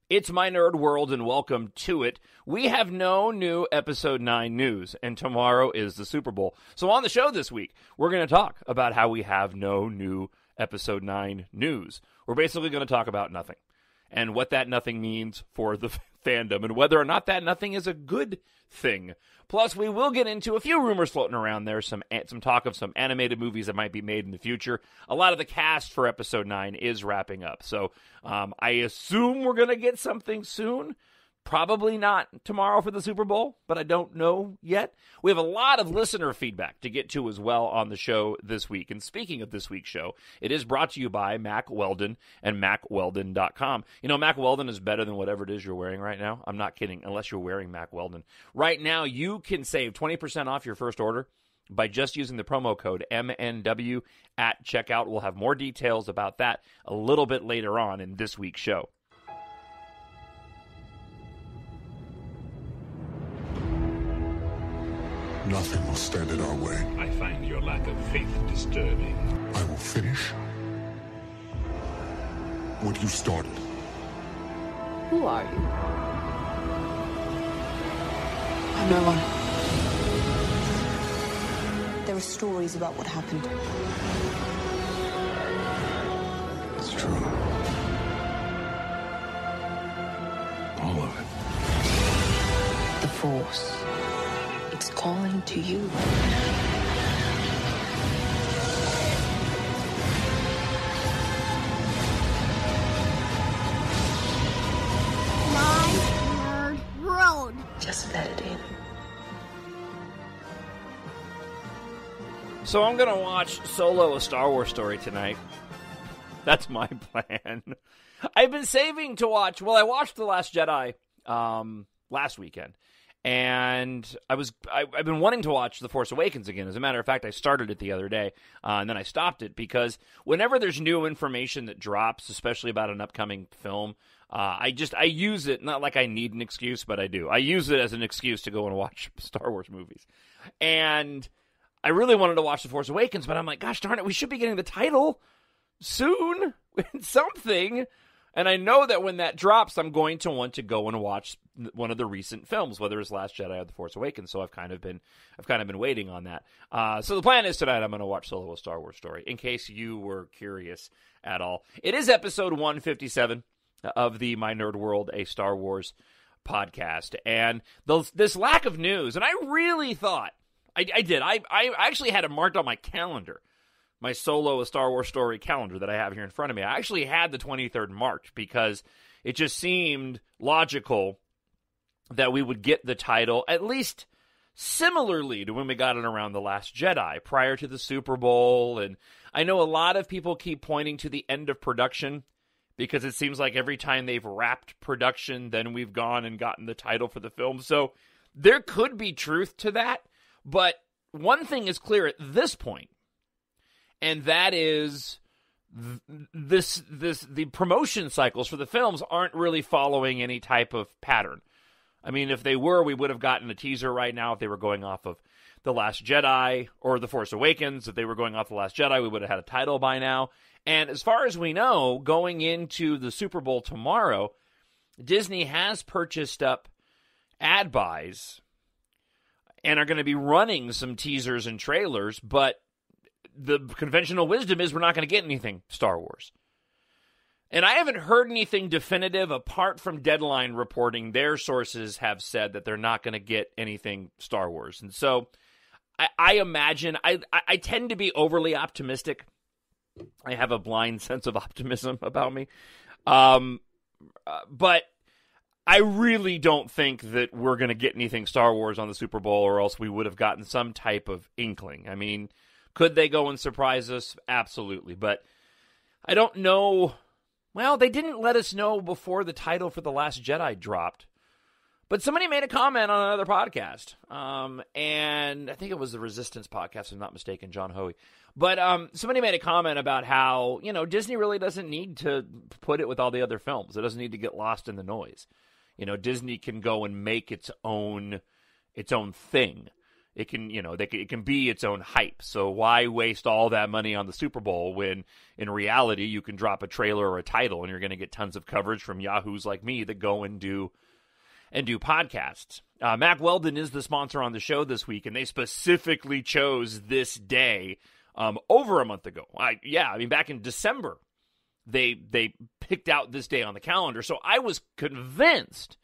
It's My Nerd World, and welcome to it. We have no new Episode 9 news, and tomorrow is the Super Bowl. So on the show this week, we're going to talk about how we have no new Episode 9 news. We're basically going to talk about nothing, and what that nothing means for the fandom, and whether or not that nothing is a good thing. Plus, we will get into a few rumors floating around there, some talk of some animated movies that might be made in the future. A lot of the cast for Episode 9 is wrapping up, so I assume we're going to get something soon. Probably not tomorrow for the Super Bowl, but I don't know yet. We have a lot of listener feedback to get to as well on the show this week. And speaking of this week's show, it is brought to you by Mack Weldon and MackWeldon.com. You know, Mack Weldon is better than whatever it is you're wearing right now. I'm not kidding, unless you're wearing Mack Weldon. Right now, you can save 20% off your first order by just using the promo code MNW at checkout. We'll have more details about that a little bit later on in this week's show. Nothing will stand in our way. I find your lack of faith disturbing. I will finish what you started. Who are you? I'm no one. There are stories about what happened. It's true. All of it. The Force. It's calling to you. My Nerd World. Just let it in. So I'm going to watch Solo, a Star Wars story tonight. That's my plan. I've been saving to watch, well, I watched The Last Jedi last weekend. And I've been wanting to watch The Force Awakens again. As a matter of fact, I started it the other day, and then I stopped it because whenever there's new information that drops, especially about an upcoming film, I use it, not like I need an excuse, but I do. I use it as an excuse to go and watch Star Wars movies. And I really wanted to watch The Force Awakens, but I'm like, gosh darn it, we should be getting the title soon, something. And I know that when that drops, I'm going to want to go and watch one of the recent films, whether it's Last Jedi or The Force Awakens. So I've kind of been waiting on that. So the plan is tonight I'm going to watch Solo: A Star Wars Story, in case you were curious at all. It is episode 157 of the My Nerd World, a Star Wars podcast, and this lack of news. And I really thought I did. I actually had it marked on my calendar. My Solo, A Star Wars Story calendar that I have here in front of me. I actually had the 23rd marked because it just seemed logical that we would get the title at least similarly to when we got it around The Last Jedi prior to the Super Bowl. And I know a lot of people keep pointing to the end of production because it seems like every time they've wrapped production, then we've gone and gotten the title for the film. So there could be truth to that. But one thing is clear at this point, and that is the promotion cycles for the films aren't really following any type of pattern. I mean, if they were, we would have gotten a teaser right now if they were going off of The Last Jedi or The Force Awakens. If they were going off The Last Jedi, we would have had a title by now. And as far as we know, going into the Super Bowl tomorrow, Disney has purchased up ad buys and are going to be running some teasers and trailers, but the conventional wisdom is we're not going to get anything Star Wars. And I haven't heard anything definitive apart from Deadline reporting. Their sources have said that they're not going to get anything Star Wars. And so I imagine, I tend to be overly optimistic. I have a blind sense of optimism about me. But I really don't think that we're going to get anything Star Wars on the Super Bowl, or else we would have gotten some type of inkling. I mean, could they go and surprise us? Absolutely. But I don't know. Well, they didn't let us know before the title for The Last Jedi dropped. But somebody made a comment on another podcast. And I think it was the Resistance podcast, if I'm not mistaken, John Hoey. But somebody made a comment about how, Disney really doesn't need to put it with all the other films. It doesn't need to get lost in the noise. Disney can go and make its own thing. it can, it can be its own hype. So why waste all that money on the Super Bowl when, in reality, you can drop a trailer or a title and you're going to get tons of coverage from yahoos like me that go and do podcasts. Mack Weldon is the sponsor on the show this week, and they specifically chose this day over a month ago. Back in December, they picked out this day on the calendar. So I was convinced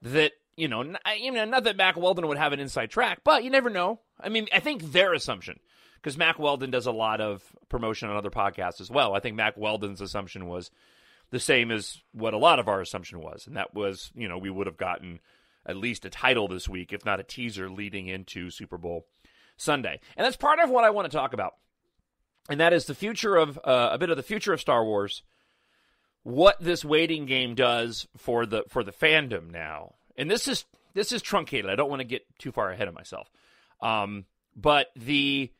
that, not that Mack Weldon would have an inside track, but you never know. I mean, I think their assumption, because Mack Weldon does a lot of promotion on other podcasts as well. I think Mack Weldon's assumption was the same as what a lot of our assumption was. And that was, we would have gotten at least a title this week, if not a teaser leading into Super Bowl Sunday. And that's part of what I want to talk about. And that is the future of, a bit of the future of Star Wars, what this waiting game does for the fandom now. And this is truncated. I don't want to get too far ahead of myself. But the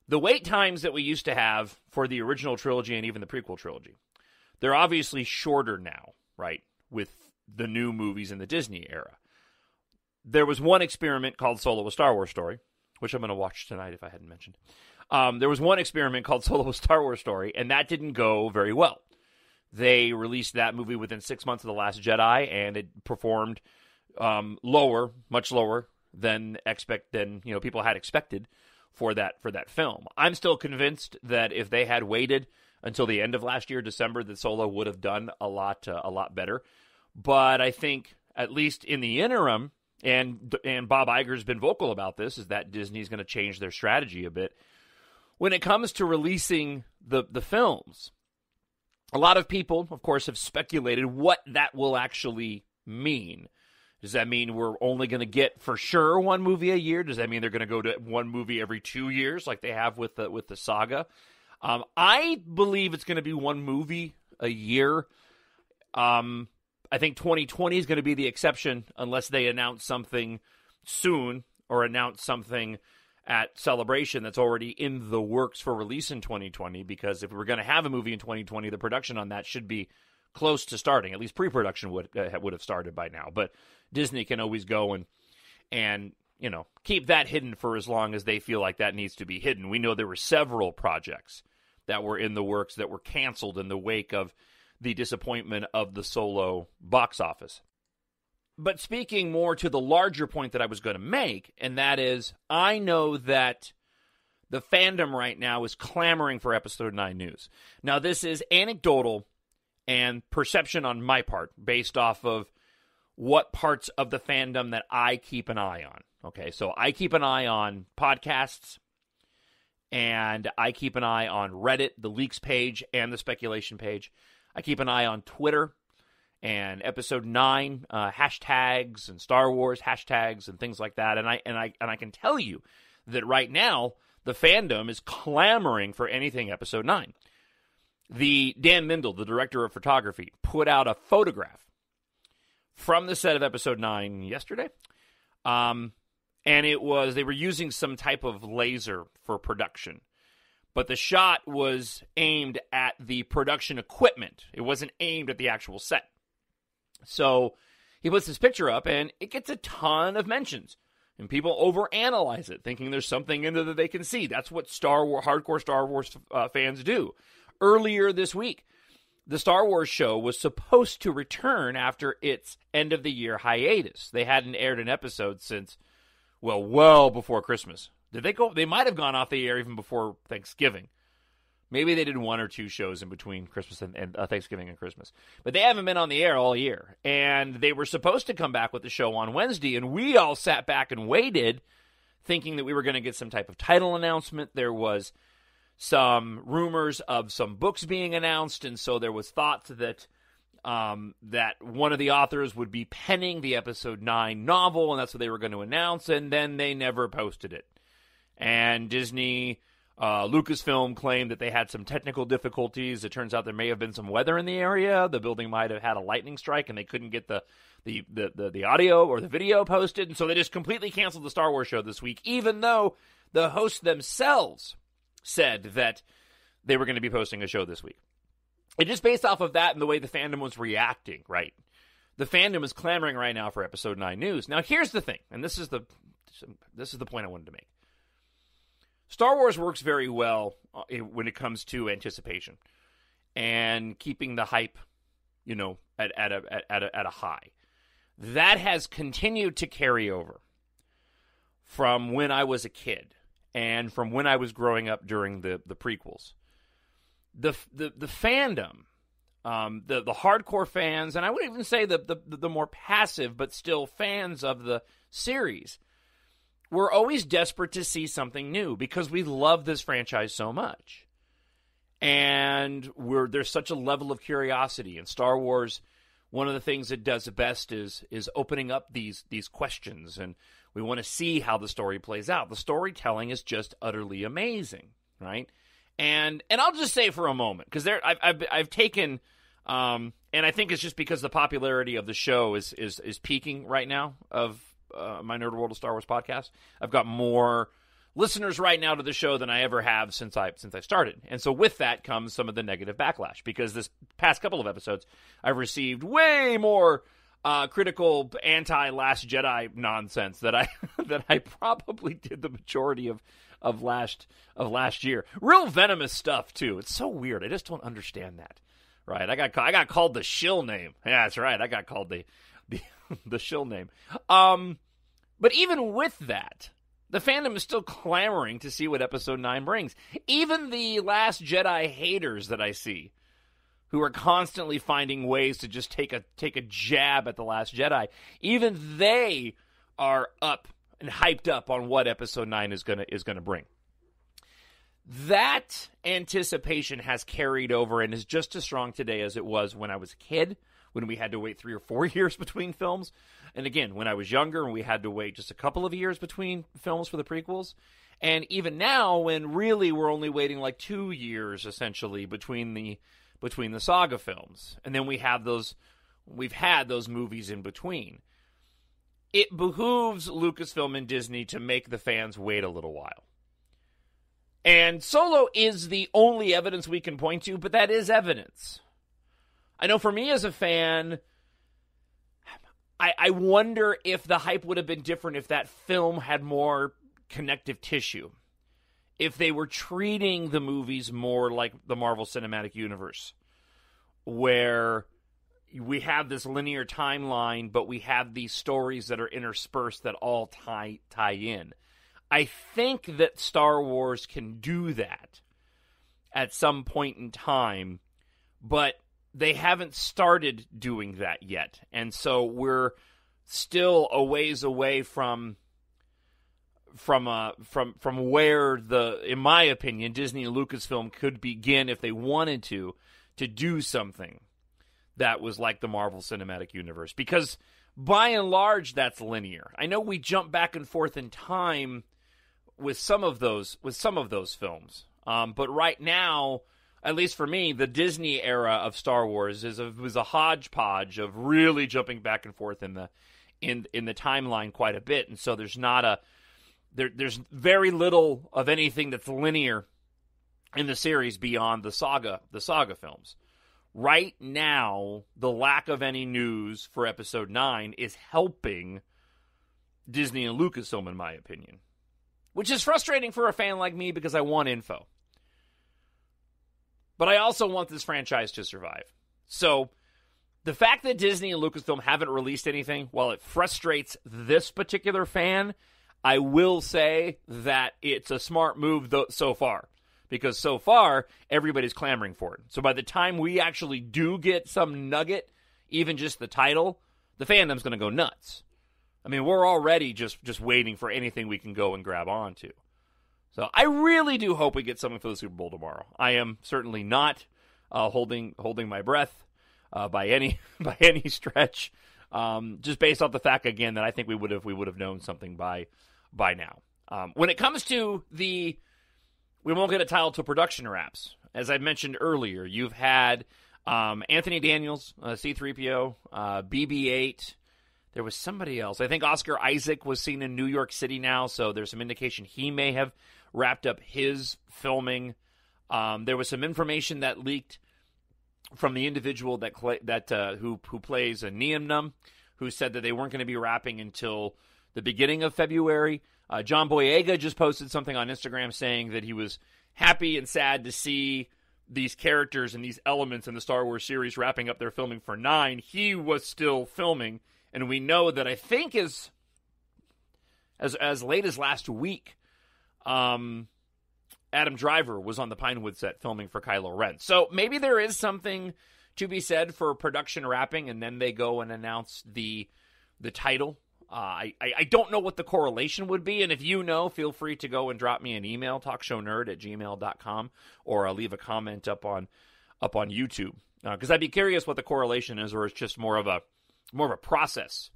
wait times that we used to have for the original trilogy and even the prequel trilogy, they're obviously shorter now, right, with the new movies in the Disney era. There was one experiment called Solo: A Star Wars Story, which I'm going to watch tonight if I hadn't mentioned. There was one experiment called Solo: A Star Wars Story, and that didn't go very well. They released that movie within 6 months of The Last Jedi, and it performed much lower than people had expected for that film. I'm still convinced that if they had waited until the end of last year, December, that Solo would have done a lot better. But I think, at least in the interim, and Bob Iger's been vocal about this, is that Disney's going to change their strategy a bit when it comes to releasing the films. A lot of people, of course, have speculated what that will actually mean. Does that mean we're only going to get, for sure, one movie a year? Does that mean they're going to go to one movie every 2 years like they have with the saga? I believe it's going to be one movie a year. I think 2020 is going to be the exception unless they announce something soon or announce something at Celebration that's already in the works for release in 2020, because if we're going to have a movie in 2020, the production on that should be close to starting. At least pre-production would have started by now. But Disney can always go and keep that hidden for as long as they feel like that needs to be hidden. We know there were several projects that were in the works that were canceled in the wake of the disappointment of the Solo box office. But speaking more to the larger point that I was going to make, and that is, I know that the fandom right now is clamoring for Episode 9 news. Now, this is anecdotal and perception on my part, based off of what parts of the fandom that I keep an eye on. Okay, so I keep an eye on podcasts, and I keep an eye on Reddit, the leaks page, and the speculation page. I keep an eye on Twitter and Episode 9 hashtags and Star Wars hashtags and things like that. And I can tell you that right now the fandom is clamoring for anything Episode 9. The Dan Mindel, the director of photography, put out a photograph from the set of Episode 9 yesterday. And they were using some type of laser for production. But the shot was aimed at the production equipment. It wasn't aimed at the actual set. So he puts this picture up, and it gets a ton of mentions. And people overanalyze it, thinking there's something in there that they can see. That's what hardcore Star Wars fans do. Earlier this week, the Star Wars show was supposed to return after its end-of-the-year hiatus. They hadn't aired an episode since, well before Christmas. Did they go? They might have gone off the air even before Thanksgiving. Maybe they did one or two shows in between Christmas and Thanksgiving and Christmas. But they haven't been on the air all year. And they were supposed to come back with the show on Wednesday, and we all sat back and waited, thinking that we were going to get some type of title announcement. There was some rumors of some books being announced, and so there was thought that that one of the authors would be penning the Episode 9 novel, and that's what they were going to announce, and then they never posted it. And Disney, Lucasfilm claimed that they had some technical difficulties. It turns out there may have been some weather in the area. The building might have had a lightning strike, and they couldn't get the audio or the video posted, and so they just completely canceled the Star Wars show this week, even though the hosts themselves said that they were going to be posting a show this week. And just based off of that and the way the fandom was reacting, right? The fandom is clamoring right now for Episode 9 news. Now, here's the thing, and this is the point I wanted to make. Star Wars works very well when it comes to anticipation and keeping the hype, at a high. That has continued to carry over from when I was a kid and from when I was growing up during the prequels. The fandom, the hardcore fans, and I would even say the more passive but still fans of the series, we're always desperate to see something new because we love this franchise so much. And there's such a level of curiosity. In Star Wars, one of the things it does the best is opening up these questions, and we want to see how the story plays out. The storytelling is just utterly amazing, right? And I'll just say for a moment, because I've taken, and I think it's just because the popularity of the show is peaking right now of my Nerd World of Star Wars podcast. I've got more listeners right now to the show than I ever have since I started. And so with that comes some of the negative backlash, because this past couple of episodes, I've received way more critical anti-Last Jedi nonsense that I probably did the majority of last year. Real venomous stuff too. It's so weird. I just don't understand that. Right? I got called the shill name. Yeah, that's right. I got called the shill name. But even with that, the fandom is still clamoring to see what Episode 9 brings. Even the Last Jedi haters that I see, who are constantly finding ways to just take a jab at the Last Jedi, even they are up and hyped up on what Episode 9 is gonna bring. That anticipation has carried over and is just as strong today as it was when I was a kid, when we had to wait 3 or 4 years between films. And again, when I was younger and we had to wait just a couple of years between films for the prequels. And even now, when really we're only waiting like 2 years, essentially, between the saga films. And then we've had those movies in between. It behooves Lucasfilm and Disney to make the fans wait a little while. And Solo is the only evidence we can point to, but that is evidence. I know for me as a fan, I wonder if the hype would have been different if that film had more connective tissue. If they were treating the movies more like the Marvel Cinematic Universe, where we have this linear timeline, but we have these stories that are interspersed that all tie in. I think that Star Wars can do that at some point in time, but they haven't started doing that yet. And so we're still a ways away from where in my opinion, Disney and Lucasfilm could begin if they wanted to do something that was like the Marvel Cinematic Universe. Because by and large, that's linear. I know we jump back and forth in time with some of those films. But right now, at least for me, the Disney era of Star Wars was a hodgepodge of really jumping back and forth in the timeline quite a bit, and so there's very little of anything that's linear in the series beyond the saga films. Right now, the lack of any news for Episode 9 is helping Disney and Lucasfilm, in my opinion, which is frustrating for a fan like me because I want info. But I also want this franchise to survive. So the fact that Disney and Lucasfilm haven't released anything, while it frustrates this particular fan, I will say that it's a smart move so far. Because so far, everybody's clamoring for it. So by the time we actually do get some nugget, even just the title, the fandom's going to go nuts. I mean, we're already just waiting for anything we can go and grab onto. So I really do hope we get something for the Super Bowl tomorrow. I am certainly not holding my breath by any stretch, just based off the fact again that I think we would have known something by now. When it comes to we won't get a title till production wraps. As I mentioned earlier, you've had Anthony Daniels, C-3PO, BB-8. There was somebody else. I think Oscar Isaac was seen in New York City now, so there's some indication he may have wrapped up his filming. There was some information that leaked from the individual who plays a Neum, who said that they weren't going to be wrapping until the beginning of February. John Boyega just posted something on Instagram saying that he was happy and sad to see these characters and these elements in the Star Wars series wrapping up their filming for 9. He was still filming, and we know that I think as late as last week, Adam Driver was on the Pinewood set filming for Kylo Ren. So maybe there is something to be said for production wrapping, and then they go and announce the title. I don't know what the correlation would be, and if you know, feel free to go and drop me an email, talkshownerd@gmail.com, or leave a comment up on YouTube, because I'd be curious what the correlation is, or it's just more of a process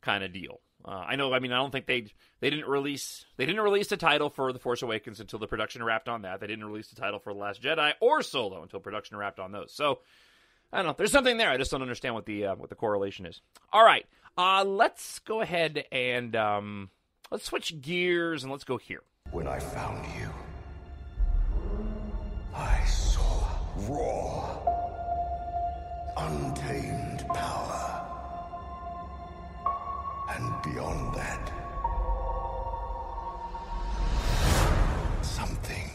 kind of deal. I don't think they didn't release the title for The Force Awakens until the production wrapped on that. They didn't release the title for The Last Jedi or Solo until production wrapped on those. So I don't know. There's something there. I just don't understand what the correlation is. All right. Let's go ahead and let's switch gears and let's go here. When I found you, I saw raw, untamed power. And beyond that, something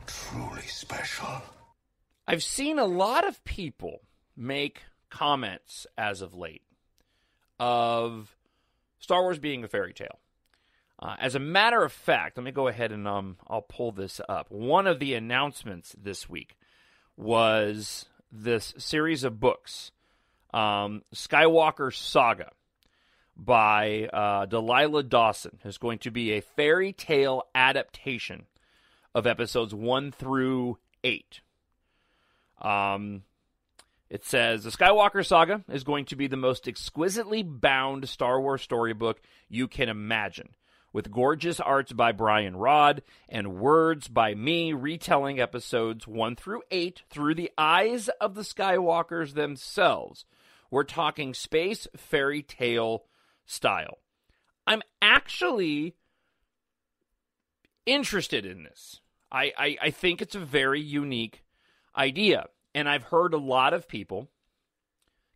truly special. I've seen a lot of people make comments as of late of Star Wars being a fairy tale. As a matter of fact, let me go ahead and I'll pull this up. One of the announcements this week was this series of books, Skywalker Saga, by Delilah Dawson, is going to be a fairy tale adaptation of episodes 1 through 8. It says, the Skywalker Saga is going to be the most exquisitely bound Star Wars storybook you can imagine, with gorgeous arts by Brian Rod and words by me retelling episodes 1 through 8 through the eyes of the Skywalkers themselves. We're talking space fairy tale style. I'm actually interested in this. I think it's a very unique idea. And I've heard a lot of people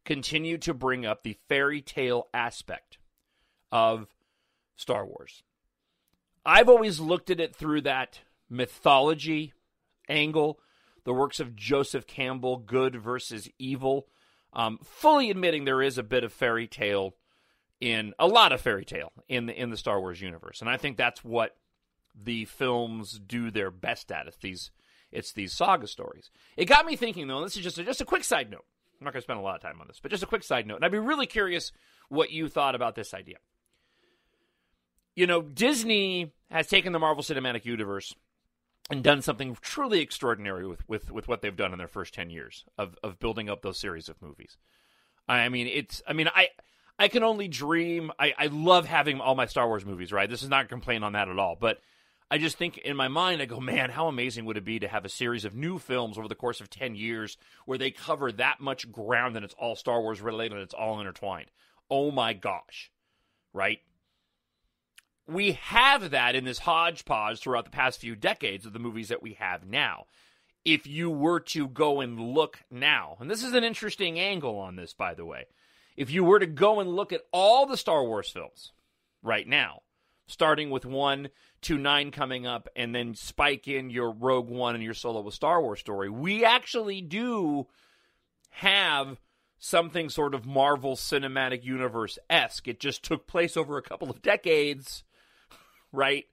continue to bring up the fairy tale aspect of Star Wars. I've always looked at it through that mythology angle, the works of Joseph Campbell, good versus evil, fully admitting there is a bit of fairy tale in the Star Wars universe. And I think that's what the films do their best at. It's these saga stories. It got me thinking, though, and this is just a quick side note. I'm not going to spend a lot of time on this, but just a quick side note. And I'd be really curious what you thought about this idea. You know, Disney has taken the Marvel Cinematic Universe and done something truly extraordinary with what they've done in their first 10 years of building up those series of movies. I can only dream. I love having all my Star Wars movies, right? This is not a complaint on that at all, but I just think in my mind, I go, man, how amazing would it be to have a series of new films over the course of 10 years where they cover that much ground and it's all Star Wars related and it's all intertwined. Oh my gosh, right? We have that in this hodgepodge throughout the past few decades of the movies that we have now. If you were to go and look now, and this is an interesting angle on this, by the way, if you were to go and look at all the Star Wars films right now, starting with 1 to 9 coming up, and then spike in your Rogue One and your Solo Star Wars story, we actually do have something sort of Marvel Cinematic Universe-esque. It just took place over a couple of decades, right?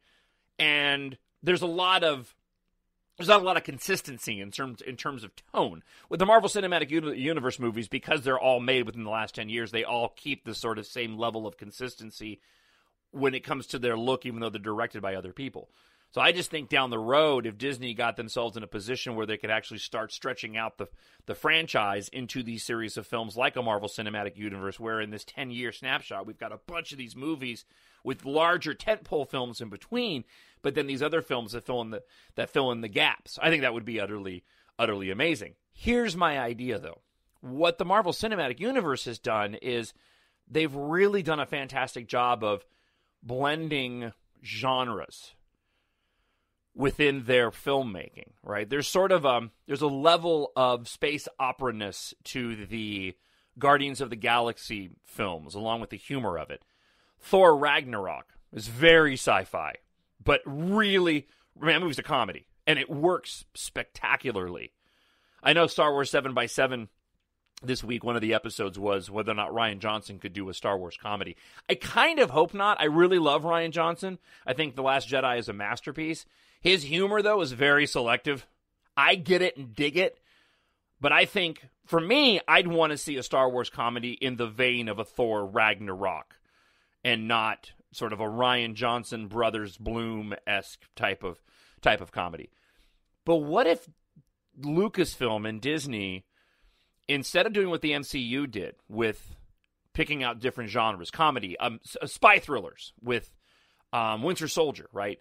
And there's not a lot of consistency in terms of tone. With the Marvel Cinematic Universe movies, because they're all made within the last 10 years, they all keep the sort of same level of consistency when it comes to their look, even though they're directed by other people. So I just think down the road, if Disney got themselves in a position where they could actually start stretching out the franchise into these series of films like a Marvel Cinematic Universe, where in this 10-year snapshot, we've got a bunch of these movies with larger tentpole films in between, but then these other films that fill in the gaps. I think that would be utterly amazing. Here's my idea, though. What the Marvel Cinematic Universe has done is they've really done a fantastic job of blending genres within their filmmaking, right? There's sort of there's a level of space opera-ness to the Guardians of the Galaxy films, along with the humor of it. Thor Ragnarok is very sci-fi, but really, that movie's a comedy, and it works spectacularly. I know Star Wars 7x7 this week, one of the episodes was whether or not Rian Johnson could do a Star Wars comedy. I kind of hope not. I really love Rian Johnson. I think The Last Jedi is a masterpiece. His humor, though, is very selective. I get it and dig it, but I think, for me, I'd want to see a Star Wars comedy in the vein of a Thor Ragnarok and not sort of a Rian Johnson Brothers Bloom-esque type of comedy. But what if Lucasfilm and Disney, instead of doing what the MCU did with picking out different genres, comedy, spy thrillers with Winter Soldier, right?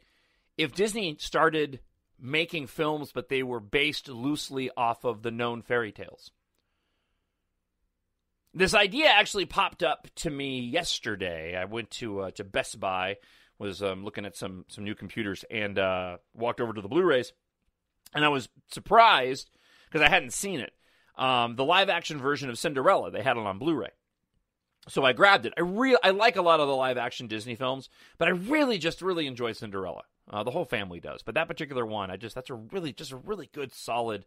If Disney started making films, but they were based loosely off of the known fairy tales. This idea actually popped up to me yesterday. I went to Best Buy, was looking at some new computers, and walked over to the Blu-rays, and I was surprised because I hadn't seen it. The live-action version of Cinderella, they had it on Blu-ray. So I grabbed it. I like a lot of the live-action Disney films, but I really enjoy Cinderella. The whole family does. But that particular one, that's a really good, solid...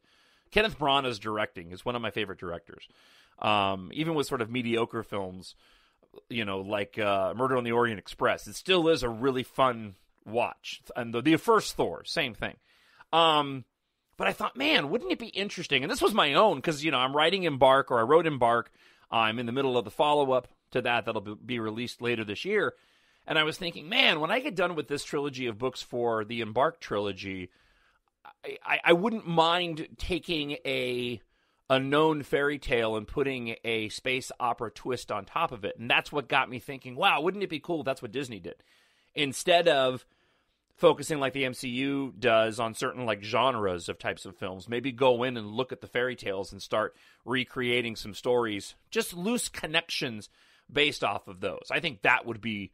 Kenneth Branagh's directing is one of my favorite directors. Even with sort of mediocre films, like Murder on the Orient Express, it still is a really fun watch. And the first Thor, same thing. But I thought, man, wouldn't it be interesting? And this was my own, because, I'm writing Embark, or I wrote Embark. I'm in the middle of the follow-up to that'll be released later this year. And I was thinking, man, when I get done with this trilogy of books for the Embark trilogy, I wouldn't mind taking a known fairy tale and putting a space opera twist on top of it. And that's what got me thinking, wow, wouldn't it be cool if that's what Disney did? Instead of focusing like the MCU does on certain like genres of types of films, maybe go in and look at the fairy tales and start recreating some stories, just loose connections based off of those. I think that would be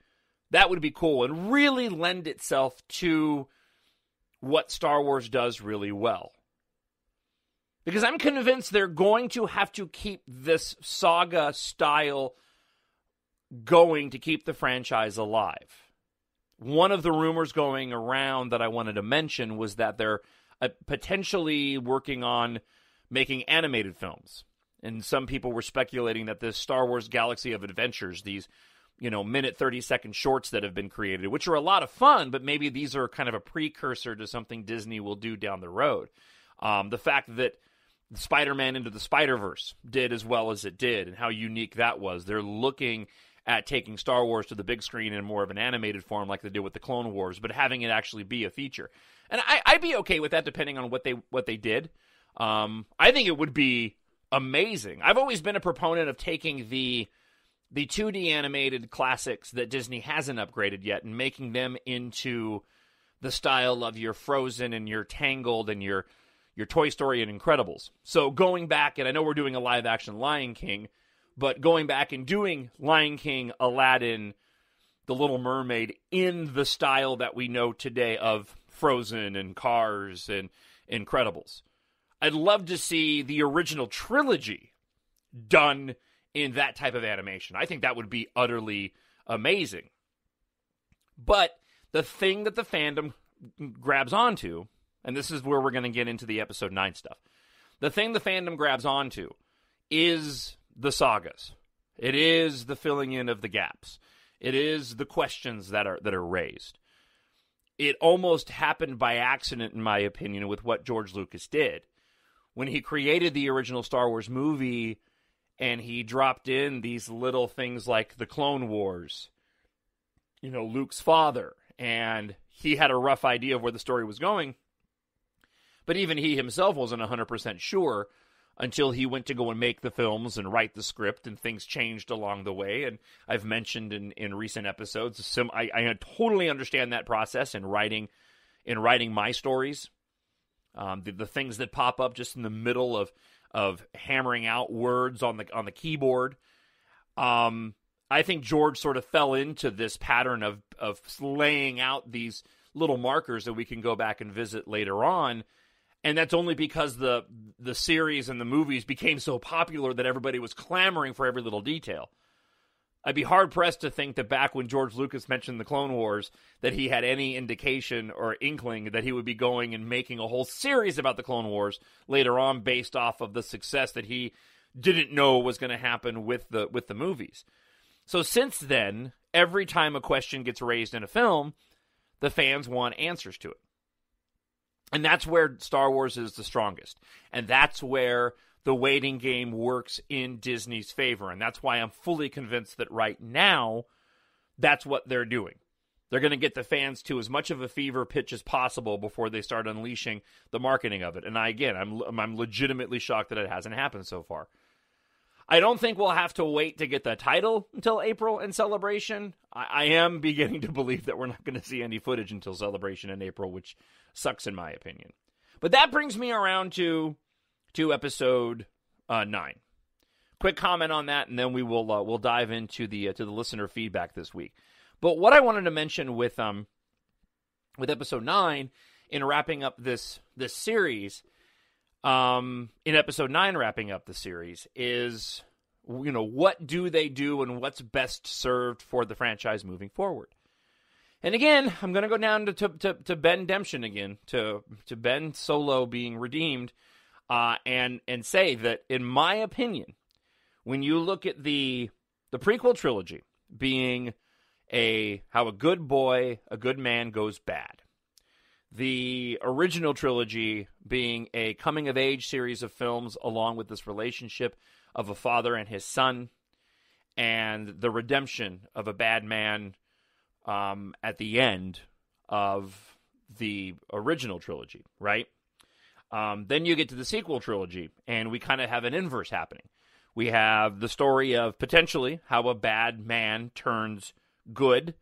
cool and really lend itself to what Star Wars does really well. Because I'm convinced they're going to have to keep this saga style going to keep the franchise alive. One of the rumors going around that I wanted to mention was that they're potentially working on making animated films. And some people were speculating that this Star Wars Galaxy of Adventures, these minute 30-second shorts that have been created, which are a lot of fun, but maybe these are kind of a precursor to something Disney will do down the road. The fact that Spider-Man Into the Spider-Verse did as well as it did, and how unique that was. They're looking at taking Star Wars to the big screen in more of an animated form like they did with the Clone Wars, but having it actually be a feature. And I'd be okay with that depending on what they did. I think it would be amazing. I've always been a proponent of taking the 2D animated classics that Disney hasn't upgraded yet and making them into the style of your Frozen and your Tangled and your Toy Story and Incredibles. So going back, and I know we're doing a live-action Lion King, but going back and doing Lion King, Aladdin, The Little Mermaid in the style that we know today of Frozen and Cars and Incredibles. I'd love to see the original trilogy done in that type of animation. I think that would be utterly amazing. But the thing that the fandom grabs onto, and this is where we're going to get into the episode 9 stuff, the thing the fandom grabs onto is the sagas. It is the filling in of the gaps. It is the questions that are raised. It almost happened by accident, in my opinion, with what George Lucas did. When he created the original Star Wars movie, and he dropped in these little things like the Clone Wars, Luke's father, and he had a rough idea of where the story was going, but even he himself wasn't 100% sure until he went to go and make the films and write the script, and things changed along the way. And I've mentioned in recent episodes, I totally understand that process in writing my stories. The things that pop up just in the middle of hammering out words on the keyboard. I think George sort of fell into this pattern of laying out these little markers that we can go back and visit later on. And that's only because the series and the movies became so popular that everybody was clamoring for every little detail. I'd be hard-pressed to think that back when George Lucas mentioned the Clone Wars, that he had any indication or inkling that he would be going and making a whole series about the Clone Wars later on based off of the success that he didn't know was going to happen with the movies. So since then, every time a question gets raised in a film, the fans want answers to it. And that's where Star Wars is the strongest. And that's where the waiting game works in Disney's favor. And that's why I'm fully convinced that right now, that's what they're doing. They're going to get the fans to as much of a fever pitch as possible before they start unleashing the marketing of it. And I'm legitimately shocked that it hasn't happened so far. I don't think we'll have to wait to get the title until April in Celebration. I am beginning to believe that we're not going to see any footage until Celebration in April, which sucks in my opinion. But that brings me around to episode 9. Quick comment on that, and then we'll dive into the listener feedback this week. But what I wanted to mention with episode 9 in wrapping up this series, in episode 9 wrapping up the series is, what do they do and what's best served for the franchise moving forward. And again, I'm going to go down to Ben Demption again, to Ben Solo being redeemed. And say that, in my opinion, when you look at the prequel trilogy being how a good boy, a good man goes bad, the original trilogy being a coming-of-age series of films along with this relationship of a father and his son, and the redemption of a bad man at the end of the original trilogy, right? Then you get to the sequel trilogy, and we kind of have an inverse happening. We have the story of potentially how a bad man turns good.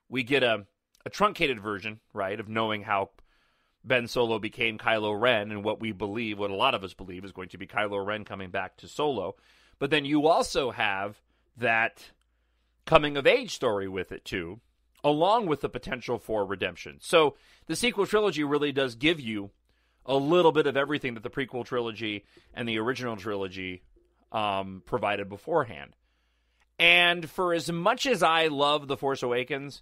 We get a truncated version, right, of knowing how Ben Solo became Kylo Ren and what a lot of us believe is going to be Kylo Ren coming back to Solo. But then you also have that coming-of-age story with it, too, along with the potential for redemption. So the sequel trilogy really does give you a little bit of everything that the prequel trilogy and the original trilogy provided beforehand. And for as much as I love The Force Awakens,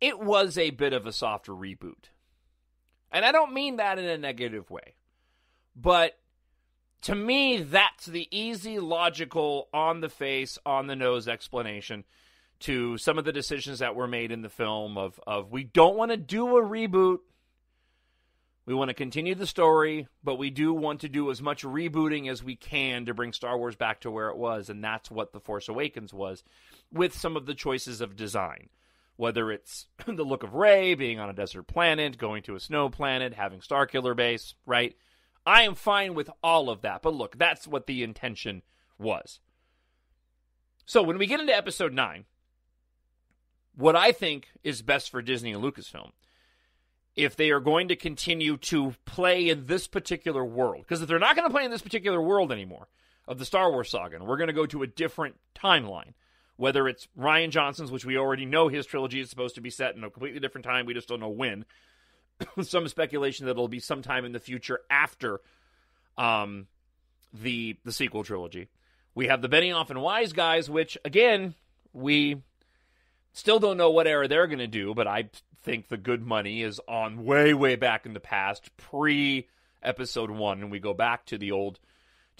it was a bit of a softer reboot. And I don't mean that in a negative way. But to me, that's the easy, logical, on-the-face, on-the-nose explanation to some of the decisions that were made in the film of we don't want to do a reboot. We want to continue the story, but we do want to do as much rebooting as we can to bring Star Wars back to where it was, and that's what The Force Awakens was, with some of the choices of design. Whether it's the look of Rey being on a desert planet, going to a snow planet, having Starkiller Base, right? I am fine with all of that, but look, that's what the intention was. So when we get into Episode 9, what I think is best for Disney and Lucasfilm, if they are going to continue to play in this particular world, because if they're not going to play in this particular world anymore of the Star Wars saga, and we're going to go to a different timeline, whether it's Rian Johnson's, which we already know his trilogy is supposed to be set in a completely different time, we just don't know when, some speculation that it'll be sometime in the future after the sequel trilogy. We have the Benioff and Wise guys, which, again, we still don't know what era they're going to do, but I think the good money is on way, way back in the past, pre-Episode 1, and we go back to the old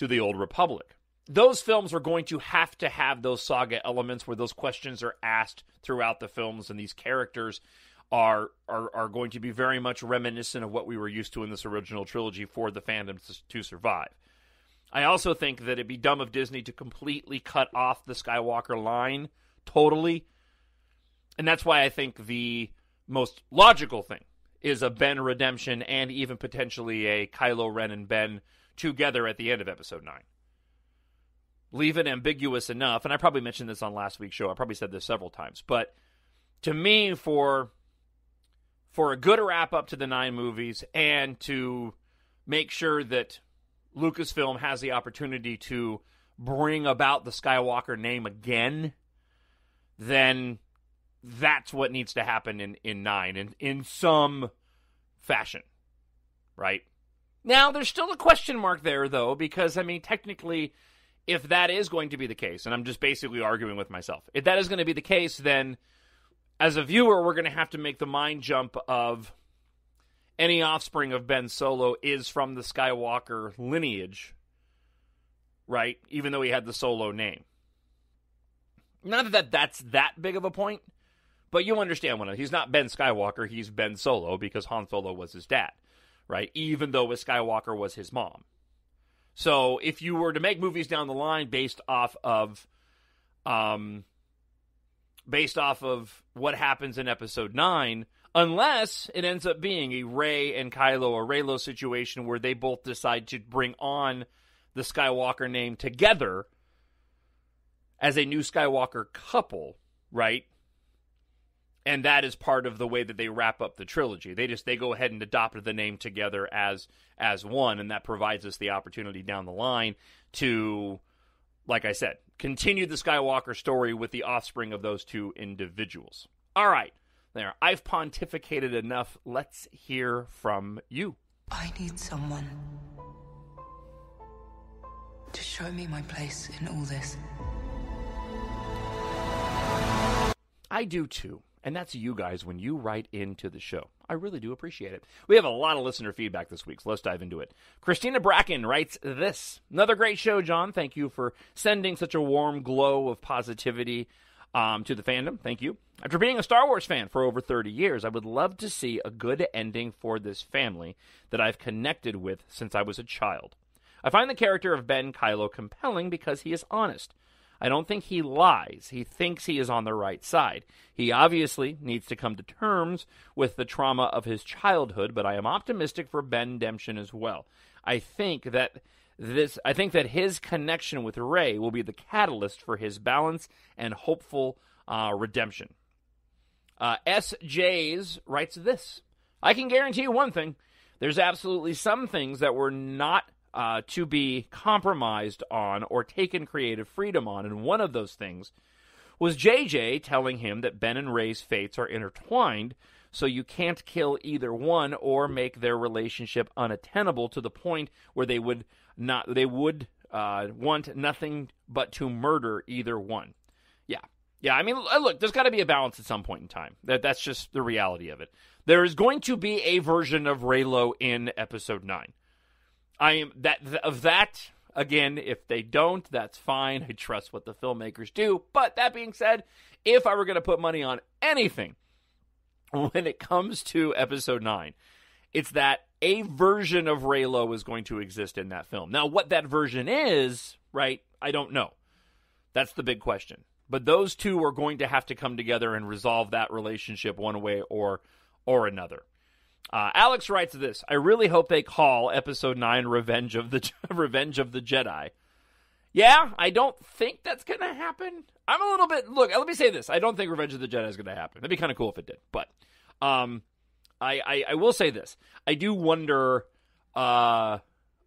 Republic. Those films are going to have those saga elements where those questions are asked throughout the films, and these characters are going to be very much reminiscent of what we were used to in this original trilogy for the fandom to survive. I also think that it'd be dumb of Disney to completely cut off the Skywalker line, totally. And that's why I think the most logical thing is a Ben redemption and even potentially a Kylo Ren and Ben together at the end of Episode 9. Leave it ambiguous enough, and I probably mentioned this on last week's show. I probably said this several times, but to me, for a good wrap-up to the 9 movies and to make sure that Lucasfilm has the opportunity to bring about the Skywalker name again, then that's what needs to happen in 9 in some fashion, right? Now, there's still a question mark there, though, because, I mean, technically, if that is going to be the case, and I'm just basically arguing with myself, if that is going to be the case, then as a viewer, we're going to have to make the mind jump of any offspring of Ben Solo is from the Skywalker lineage, right? Even though he had the Solo name. Not that that's that big of a point, but you understand what he's not Ben Skywalker, he's Ben Solo because Han Solo was his dad, right? Even though Skywalker was his mom. So if you were to make movies down the line based off of what happens in Episode 9, unless it ends up being a Rey and Kylo or Reylo situation where they both decide to bring on the Skywalker name together as a new Skywalker couple, right? And that is part of the way that they wrap up the trilogy. They go ahead and adopt the name together as one, and that provides us the opportunity down the line to, like I said, continue the Skywalker story with the offspring of those two individuals. All right, there. I've pontificated enough. Let's hear from you. I need someone to show me my place in all this. I do too. And that's you guys when you write into the show. I really do appreciate it. We have a lot of listener feedback this week, so let's dive into it. Christina Bracken writes this. Another great show, John. Thank you for sending such a warm glow of positivity to the fandom. Thank you. After being a Star Wars fan for over 30 years, I would love to see a good ending for this family that I've connected with since I was a child. I find the character of Ben Kylo compelling because he is honest. I don't think he lies. He thinks he is on the right side. He obviously needs to come to terms with the trauma of his childhood, but I am optimistic for Ben redemption as well. I think that his connection with Rey will be the catalyst for his balance and hopeful redemption. SJs writes this. I can guarantee you one thing. There's absolutely some things that were not to be compromised on or taken creative freedom on, and one of those things was JJ telling him that Ben and Rey's fates are intertwined, so you can't kill either one or make their relationship unattainable to the point where they would want nothing but to murder either one. Yeah. I mean, look, there's got to be a balance at some point in time. That's just the reality of it. There is going to be a version of Reylo in Episode 9. I am that again. If they don't, that's fine. I trust what the filmmakers do. But that being said, if I were going to put money on anything when it comes to Episode 9, it's that a version of Reylo is going to exist in that film. Now, what that version is, right? I don't know. That's the big question. But those two are going to have to come together and resolve that relationship one way or another. Alex writes this. I really hope they call Episode 9 Revenge of the Jedi. Yeah, I don't think that's going to happen. I'm a little bit... Look, let me say this. I don't think Revenge of the Jedi is going to happen. That'd be kind of cool if it did. But I will say this. I do wonder... I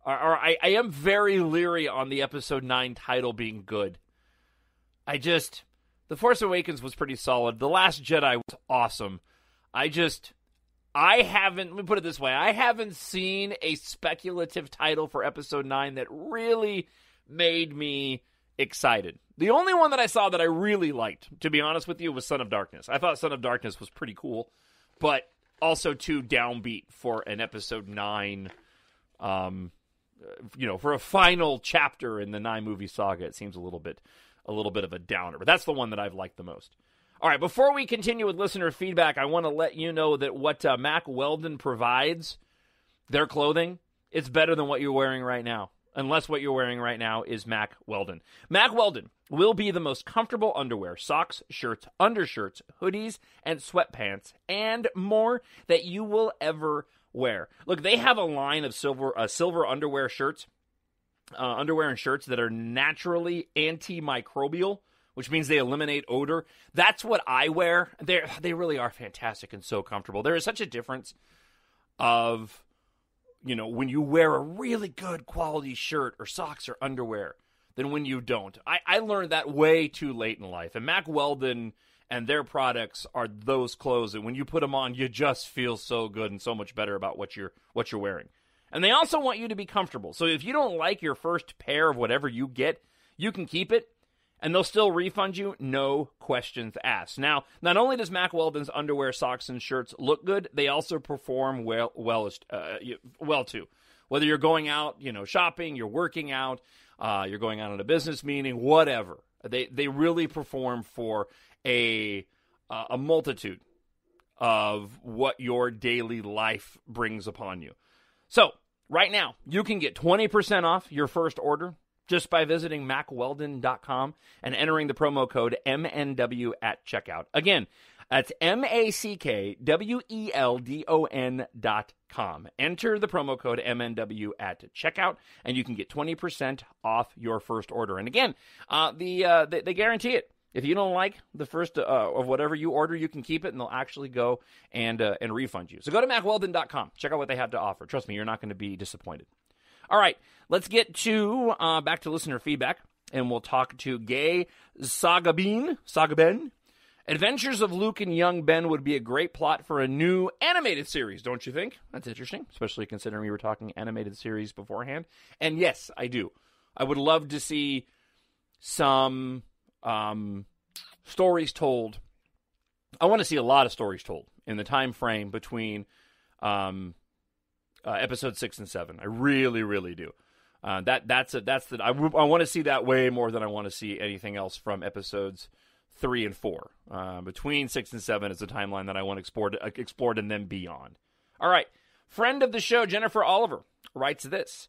am very leery on the Episode 9 title being good. The Force Awakens was pretty solid. The Last Jedi was awesome. let me put it this way. I haven't seen a speculative title for Episode 9 that really made me excited. The only one that I saw that I really liked, to be honest with you, was Son of Darkness. I thought Son of Darkness was pretty cool, but also too downbeat for an Episode 9, for a final chapter in the 9-movie saga. It seems a little bit of a downer, but that's the one that I've liked the most. All right, before we continue with listener feedback, I want to let you know that what Mack Weldon provides, their clothing, it's better than what you're wearing right now, unless what you're wearing right now is Mack Weldon. Mack Weldon will be the most comfortable underwear, socks, shirts, undershirts, hoodies, and sweatpants, and more that you will ever wear. Look, they have a line of silver underwear shirts, underwear and shirts that are naturally antimicrobial, which means they eliminate odor. That's what I wear. They really are fantastic and so comfortable. There is such a difference of, when you wear a really good quality shirt or socks or underwear than when you don't. I learned that way too late in life. And Mack Weldon and their products are those clothes that when you put them on, you just feel so good and so much better about what you're wearing. And they also want you to be comfortable. So if you don't like your first pair of whatever you get, You can keep it, and they'll still refund you, no questions asked. Now, not only does Mack Weldon's underwear, socks, and shirts look good, they also perform well too. Whether you're going out, shopping, you're working out, you're going out on a business meeting, whatever. They really perform for a multitude of what your daily life brings upon you. So, right now, you can get 20% off your first order just by visiting MackWeldon.com and entering the promo code MNW at checkout. Again, that's MackWeldon.com. Enter the promo code MNW at checkout, and you can get 20% off your first order. And again, they guarantee it. If you don't like the first of whatever you order, you can keep it, and they'll actually go and refund you. So go to MackWeldon.com. Check out what they have to offer. Trust me, you're not going to be disappointed. All right, let's get to back to listener feedback, and we'll talk to Gay Sagaben. Adventures of Luke and young Ben would be a great plot for a new animated series, don't you think? That's interesting, especially considering we were talking animated series beforehand. And yes, I do. I would love to see some stories told. I want to see a lot of stories told in the time frame between episode 6 and 7. I really, really do. I want to see that way more than I want to see anything else from episodes 3 and 4. Between 6 and 7 is the timeline that I want explored and then beyond. All right. Friend of the show, Jennifer Oliver, writes this.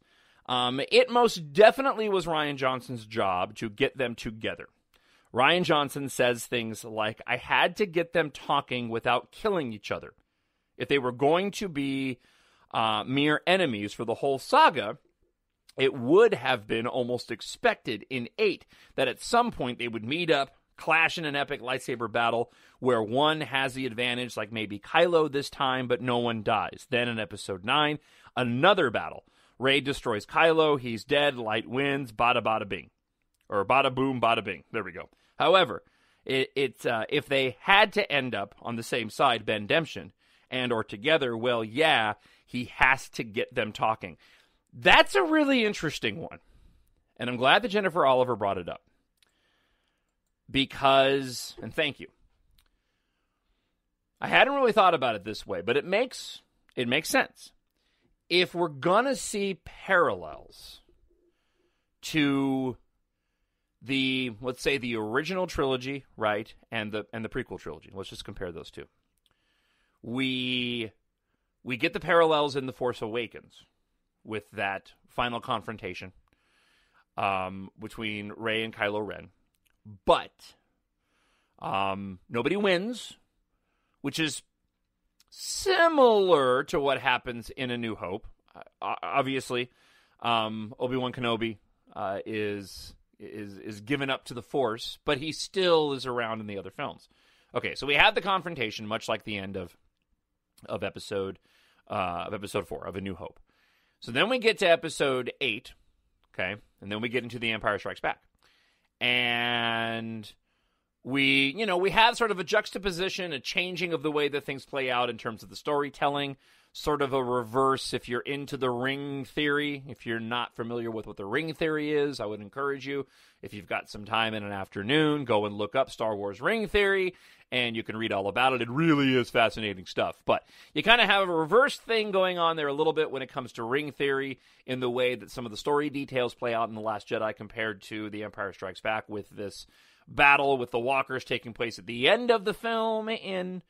It most definitely was Rian Johnson's job to get them together. Rian Johnson says things like, I had to get them talking without killing each other. If they were going to be mere enemies for the whole saga, it would have been almost expected in 8 that at some point they would meet up, clash in an epic lightsaber battle where one has the advantage, like maybe Kylo this time, but no one dies. Then in episode 9, another battle. Rey destroys Kylo, he's dead, light wins, bada bada bing. Or bada boom, bada bing. There we go. However, if they had to end up on the same side, Ben-demption, and or together, well, yeah, he has to get them talking. That's a really interesting one. And I'm glad that Jennifer Oliver brought it up. Because, and thank you, I hadn't really thought about it this way, but it makes sense. If we're going to see parallels to let's say the original trilogy, right, and the prequel trilogy, let's just compare those two. We get the parallels in The Force Awakens with that final confrontation between Rey and Kylo Ren. But nobody wins, which is similar to what happens in A New Hope. Obviously, Obi-Wan Kenobi is given up to the Force, but he still is around in the other films. Okay, so we had the confrontation, much like the end of episode 4 of A New Hope. So then we get to episode 8, okay, and then we get into The Empire Strikes Back. And we have sort of a juxtaposition, a changing of the way that things play out in terms of the storytelling, sort of a reverse. If you're into the ring theory, if you're not familiar with what the ring theory is, I would encourage you, if you've got some time in an afternoon, go and look up Star Wars ring theory, and you can read all about it. It really is fascinating stuff. But you kind of have a reverse thing going on there a little bit when it comes to ring theory in the way that some of the story details play out in The Last Jedi compared to The Empire Strikes Back, with this battle with the walkers taking place at the end of the film in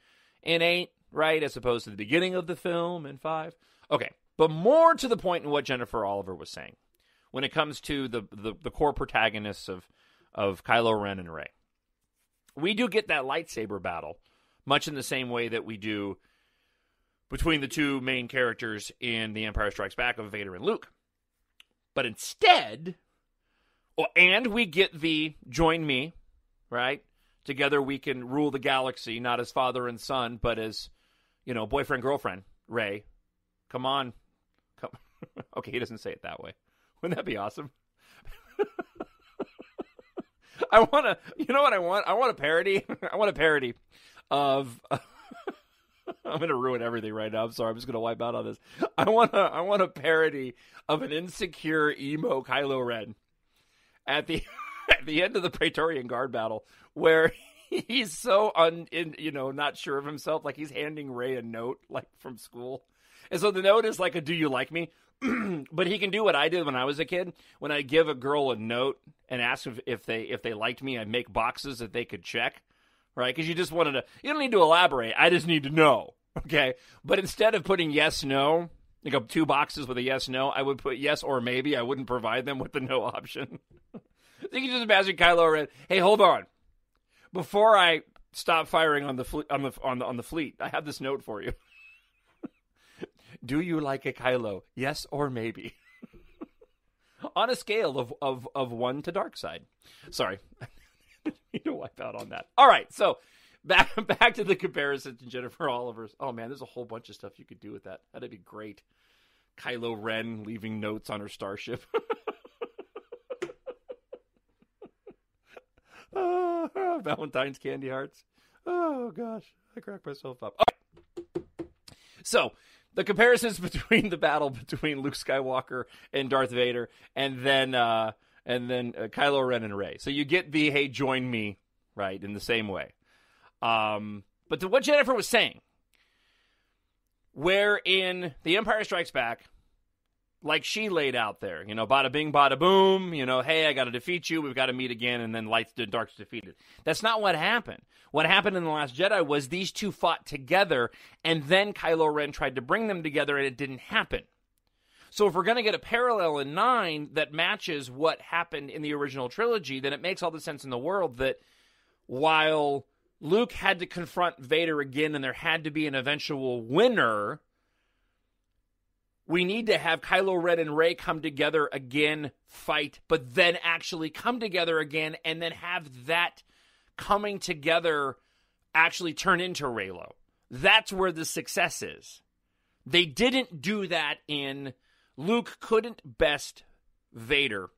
8, right, as opposed to the beginning of the film in 5. Okay, but more to the point in what Jennifer Oliver was saying when it comes to the core protagonists of Kylo Ren and Rey. We do get that lightsaber battle, much in the same way that we do between the two main characters in The Empire Strikes Back of Vader and Luke. But instead, and we get the join me, right? Together we can rule the galaxy, not as father and son, but as, boyfriend, girlfriend, Rey. Come on. Come. Okay, he doesn't say it that way. Wouldn't that be awesome? I want to, what I want? I want a parody. I want a parody of, I'm going to ruin everything right now. I'm sorry. I'm just going to wipe out on this. I want a parody of an insecure emo Kylo Ren at the at the end of the Praetorian Guard battle where he's so not sure of himself, like he's handing Rey a note like from school. And so the note is like a "Do you like me?" But he can do what I did when I was a kid. When I give a girl a note and ask if they liked me, I make boxes that they could check, right? Because you just wanted to. You don't need to elaborate. I just need to know, okay? But instead of putting yes, no, like 2 boxes with a yes, no, I would put yes or maybe. I wouldn't provide them with the no option. You can just imagine Kylo Ren. Hey, hold on. Before I stop firing on the fleet, I have this note for you. Do you like a Kylo? Yes or maybe? On a scale of 1 to dark side. Sorry. I need to wipe out on that. All right, so back to the comparison to Jennifer Oliver's. Oh, man, there's a whole bunch of stuff you could do with that. That'd be great. Kylo Ren leaving notes on her starship. Valentine's candy hearts. Oh, gosh. I cracked myself up. Okay. So, the comparisons between the battle between Luke Skywalker and Darth Vader, and then Kylo Ren and Rey. So you get the "Hey, join me," right, in the same way. But to what Jennifer was saying, where in The Empire Strikes Back, like she laid out there, bada bing, bada boom, hey, I got to defeat you, we've got to meet again, and then lights and dark's defeated. That's not what happened. What happened in The Last Jedi was these two fought together, and then Kylo Ren tried to bring them together, and it didn't happen. So if we're going to get a parallel in 9 that matches what happened in the original trilogy, then it makes all the sense in the world that while Luke had to confront Vader again, and there had to be an eventual winner, we need to have Kylo Ren and Rey come together again, fight, but then actually come together again, and then have that coming together actually turn into Reylo. That's where the success is. They didn't do that in Luke couldn't best Vader,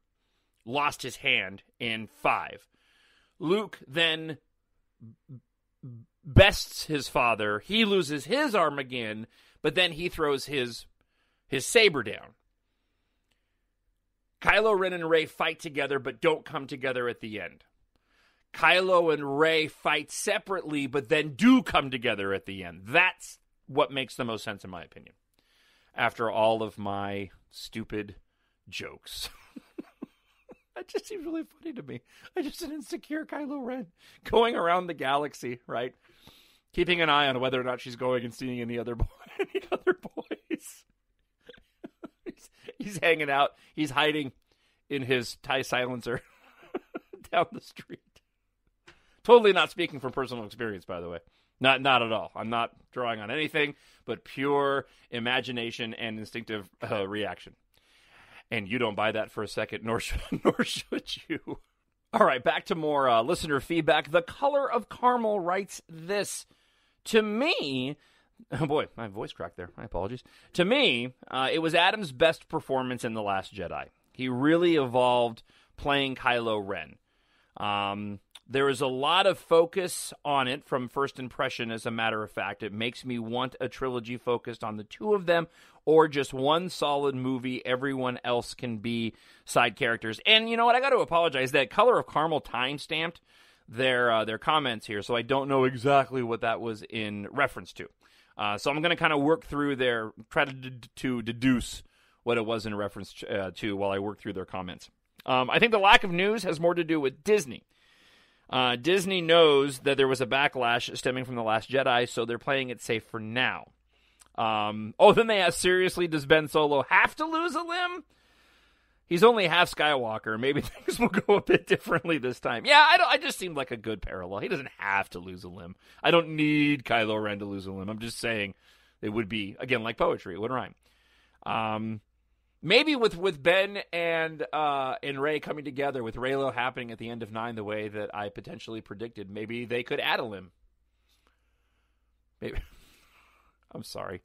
lost his hand in 5. Luke then bests his father. He loses his arm again, but then he throws his saber down. Kylo Ren and Rey fight together, but don't come together at the end. Kylo and Rey fight separately, but then do come together at the end. That's what makes the most sense, in my opinion. After all of my stupid jokes. That just seems really funny to me. I just an insecure Kylo Ren going around the galaxy, right? Keeping an eye on whether or not she's going and seeing any other boys. He's hanging out. He's hiding in his TIE silencer down the street. Totally not speaking from personal experience, by the way. Not at all. I'm not drawing on anything but pure imagination and instinctive reaction. And you don't buy that for a second, nor should you. All right, back to more listener feedback. The Color of Caramel writes this. To me, oh boy, my voice cracked there. My apologies. To me, it was Adam's best performance in The Last Jedi. He really evolved playing Kylo Ren. There is a lot of focus on it from first impression, as a matter of fact. It makes me want a trilogy focused on the two of them, or just one solid movie. Everyone else can be side characters. And you know what? I got to apologize. That Color of Caramel time-stamped their comments here, so I don't know exactly what that was in reference to. So I'm going to kind of work through try to deduce what it was in reference to while I work through their comments. I think the lack of news has more to do with Disney. Disney knows that there was a backlash stemming from The Last Jedi, so they're playing it safe for now. Then they ask, seriously, does Ben Solo have to lose a limb? He's only half Skywalker. Maybe things will go a bit differently this time. Yeah, I just seemed like a good parallel. He doesn't have to lose a limb. I don't need Kylo Ren to lose a limb. I'm just saying it would be, again, like poetry. It would rhyme. Maybe with Ben and Rey coming together, with Reylo happening at the end of 9 the way that I potentially predicted, maybe they could add a limb. Maybe. I'm sorry.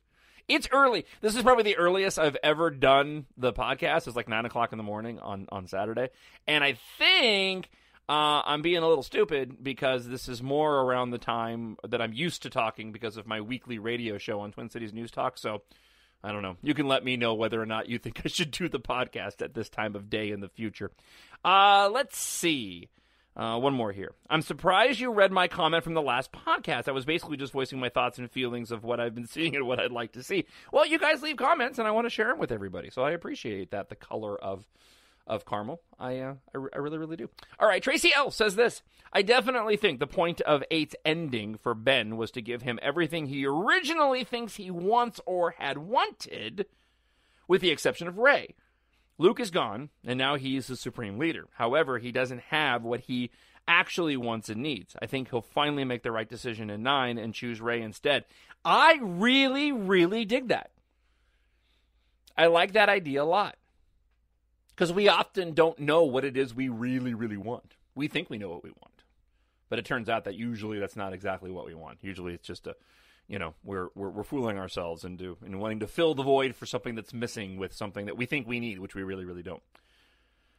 It's early. This is probably the earliest I've ever done the podcast. It's like 9 o'clock in the morning on Saturday. And I think I'm being a little stupid because this is more around the time that I'm used to talking because of my weekly radio show on Twin Cities News Talk. So I don't know. You can let me know whether or not you think I should do the podcast at this time of day in the future. Let's see. One more here. I'm surprised you read my comment from the last podcast. I was basically just voicing my thoughts and feelings of what I've been seeing and what I'd like to see. Well, you guys leave comments, and I want to share them with everybody, so I appreciate that, the color of caramel. I really, really do. All right, Tracy L. says this. I definitely think the point of 8's ending for Ben was to give him everything he originally thinks he wants or had wanted, with the exception of Rey. Luke is gone, and now he's the supreme leader. However, he doesn't have what he actually wants and needs. I think he'll finally make the right decision in 9 and choose Rey instead. I really, really dig that. I like that idea a lot. Because we often don't know what it is we really, really want. We think we know what we want. But it turns out that usually that's not exactly what we want. Usually it's just we're fooling ourselves into wanting to fill the void for something that's missing with something that we think we need, which we really, really don't.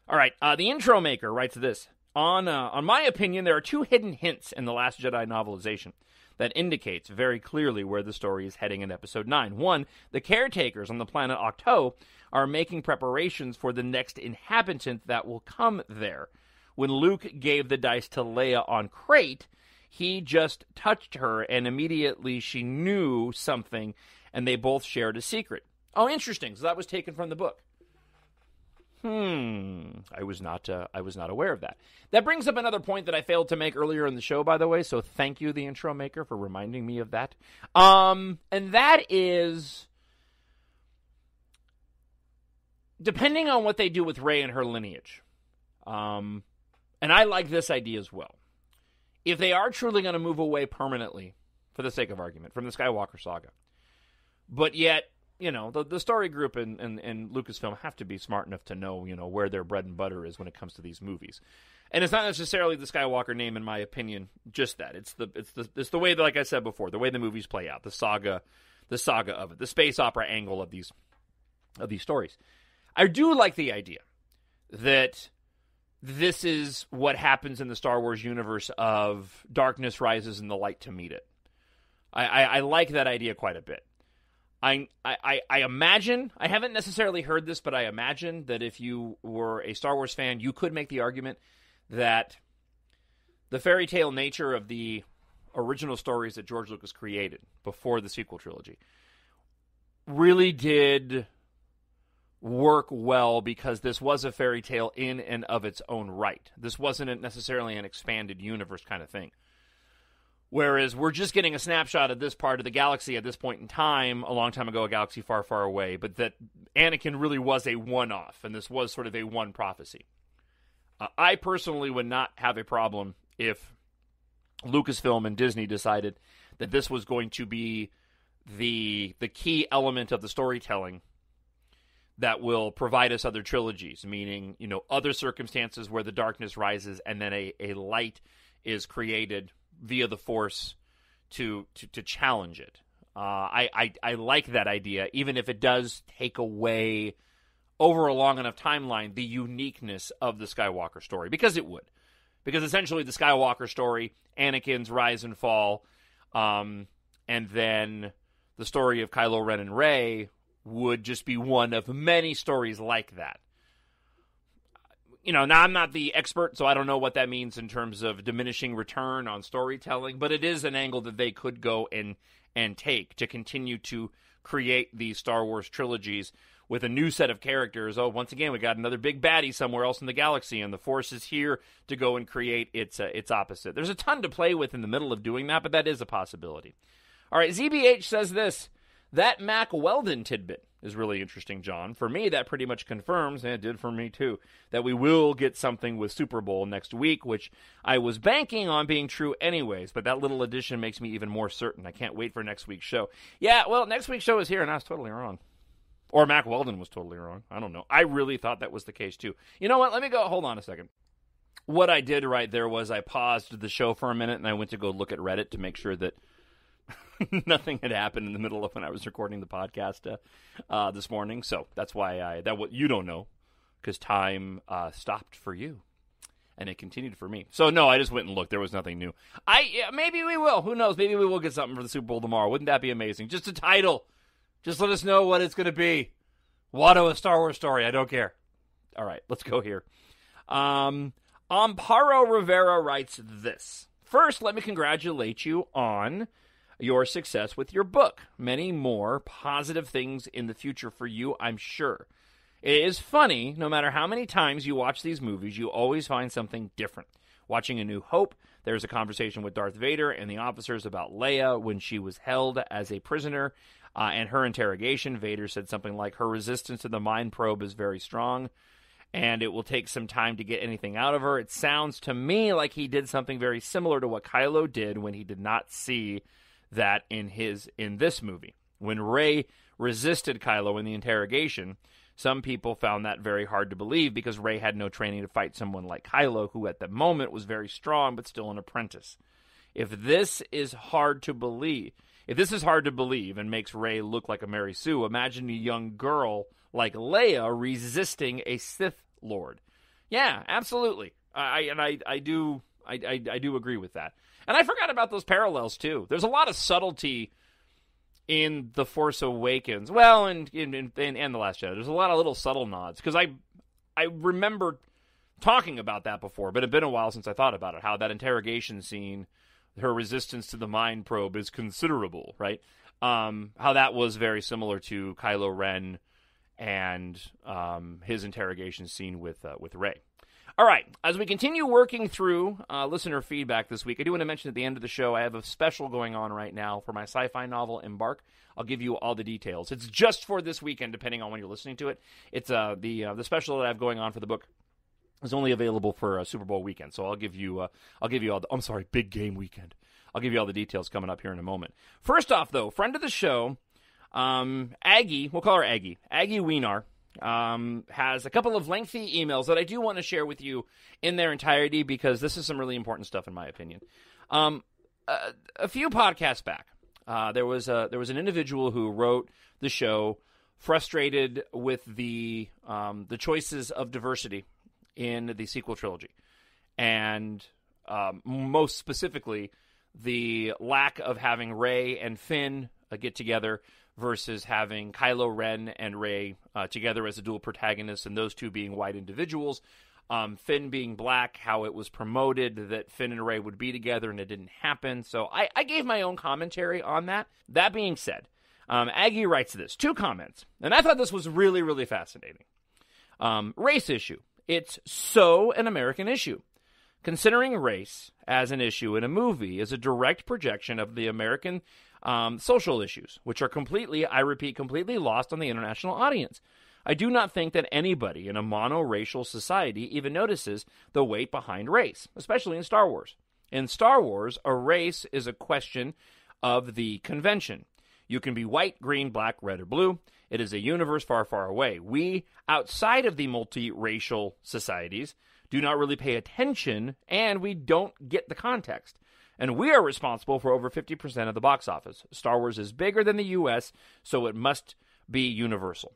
All right, the intro maker writes this. On my opinion, there are 2 hidden hints in The Last Jedi novelization that indicates very clearly where the story is heading in Episode 9. 1, the caretakers on the planet Octo are making preparations for the next inhabitant that will come there. When Luke gave the dice to Leia on Crate, he just touched her, and immediately she knew something, and they both shared a secret. Oh, interesting. So that was taken from the book. I was not aware of that. That brings up another point that I failed to make earlier in the show, by the way, so thank you, the intro maker, for reminding me of that. And that is, depending on what they do with Rey and her lineage, and I like this idea as well. If they are truly going to move away permanently, for the sake of argument, from the Skywalker saga, but yet, the story group and Lucasfilm have to be smart enough to know, where their bread and butter is when it comes to these movies. And it's not necessarily the Skywalker name, in my opinion, just that. It's the way that, like I said before, the way the movies play out, the saga of it, the space opera angle of these stories. I do like the idea that this is what happens in the Star Wars universe of darkness rises and the light to meet it. I like that idea quite a bit. I imagine, I haven't necessarily heard this, but I imagine that if you were a Star Wars fan, you could make the argument that the fairy tale nature of the original stories that George Lucas created before the sequel trilogy really did work well, because this was a fairy tale in and of its own right. This wasn't necessarily an expanded universe kind of thing. Whereas we're just getting a snapshot of this part of the galaxy at this point in time, a long time ago, a galaxy far, far away, but that Anakin really was a one-off, and this was sort of a one prophecy. I personally would not have a problem if Lucasfilm and Disney decided that this was going to be the key element of the storytelling that will provide us other trilogies, meaning, other circumstances where the darkness rises and then a light is created via the Force to challenge it. I like that idea, even if it does take away, over a long enough timeline, the uniqueness of the Skywalker story, because it would. Because essentially the Skywalker story, Anakin's rise and fall, and then the story of Kylo Ren and Rey would just be one of many stories like that. Now I'm not the expert, so I don't know what that means in terms of diminishing return on storytelling, but it is an angle that they could go and take to continue to create these Star Wars trilogies with a new set of characters. Oh, once again, we got another big baddie somewhere else in the galaxy, and the Force is here to go and create its opposite. There's a ton to play with in the middle of doing that, but that is a possibility. All right, ZBH says this. That Mac Weldon tidbit is really interesting, John. For me, that pretty much confirms, and it did for me too, that we will get something with Super Bowl next week, which I was banking on being true anyways, but that little addition makes me even more certain. I can't wait for next week's show. Yeah, well, next week's show is here, and I was totally wrong. Or Mac Weldon was totally wrong. I don't know. I really thought that was the case too. You know what? Let me go. Hold on a second. What I did right there was I paused the show for a minute, and I went to go look at Reddit to make sure that nothing had happened in the middle of when I was recording the podcast this morning. So that's why what you don't know, because time stopped for you and it continued for me. So no, I just went and looked. There was nothing new. Maybe we will. Who knows? Maybe we will get something for the Super Bowl tomorrow. Wouldn't that be amazing? Just a title. Just let us know what it's going to be. Watto, a Star Wars story. I don't care. All right, let's go here. Amparo Rivera writes this. First, let me congratulate you on your success with your book. Many more positive things in the future for you, I'm sure. It is funny, no matter how many times you watch these movies, you always find something different. Watching A New Hope, there's a conversation with Darth Vader and the officers about Leia when she was held as a prisoner and her interrogation. Vader said something like, her resistance to the mind probe is very strong, and it will take some time to get anything out of her. It sounds to me like he did something very similar to what Kylo did when he did not see that in this movie. When Rey resisted Kylo in the interrogation, some people found that very hard to believe because Rey had no training to fight someone like Kylo, who at the moment was very strong but still an apprentice. If this is hard to believe and makes Rey look like a Mary Sue, imagine a young girl like Leia resisting a Sith Lord. Yeah, absolutely. I do agree with that. And I forgot about those parallels too. There's a lot of subtlety in The Force Awakens. Well, and The Last Jedi. There's a lot of little subtle nods. Because I remember talking about that before, but it's been a while since I thought about it. How that interrogation scene, her resistance to the mind probe is considerable, right? How that was very similar to Kylo Ren and his interrogation scene with Rey. All right, as we continue working through listener feedback this week, I do want to mention at the end of the show, I have a special going on right now for my sci-fi novel, Embark. I'll give you all the details. It's just for this weekend, depending on when you're listening to it. It's the special that I have going on for the book is only available for Super Bowl weekend, so I'll give you all the, big game weekend. I'll give you all the details coming up here in a moment. First off, though, friend of the show, Aggie, we'll call her Aggie Wienar, has a couple of lengthy emails that I do want to share with you in their entirety because this is some really important stuff in my opinion. A few podcasts back, there was an individual who wrote the show frustrated with the choices of diversity in the sequel trilogy, and most specifically the lack of having Rey and Finn get together versus having Kylo Ren and Rey together as a dual protagonist, and those two being white individuals. Finn being black, how it was promoted that Finn and Rey would be together, and it didn't happen. So I gave my own commentary on that. That being said, Aggie writes this, 2 comments, and I thought this was really, really fascinating. Race issue. It's so an American issue. Considering race as an issue in a movie is a direct projection of the American social issues, which are completely lost on the international audience. I do not think that anybody in a monoracial society even notices the weight behind race, especially in Star Wars. In Star Wars, a race is a question of the convention. You can be white, green, black, red, or blue. It is a universe far, far away. We, outside of the multiracial societies, do not really pay attention, and we don't get the context. And we are responsible for over 50% of the box office. Star Wars is bigger than the U.S., so it must be universal.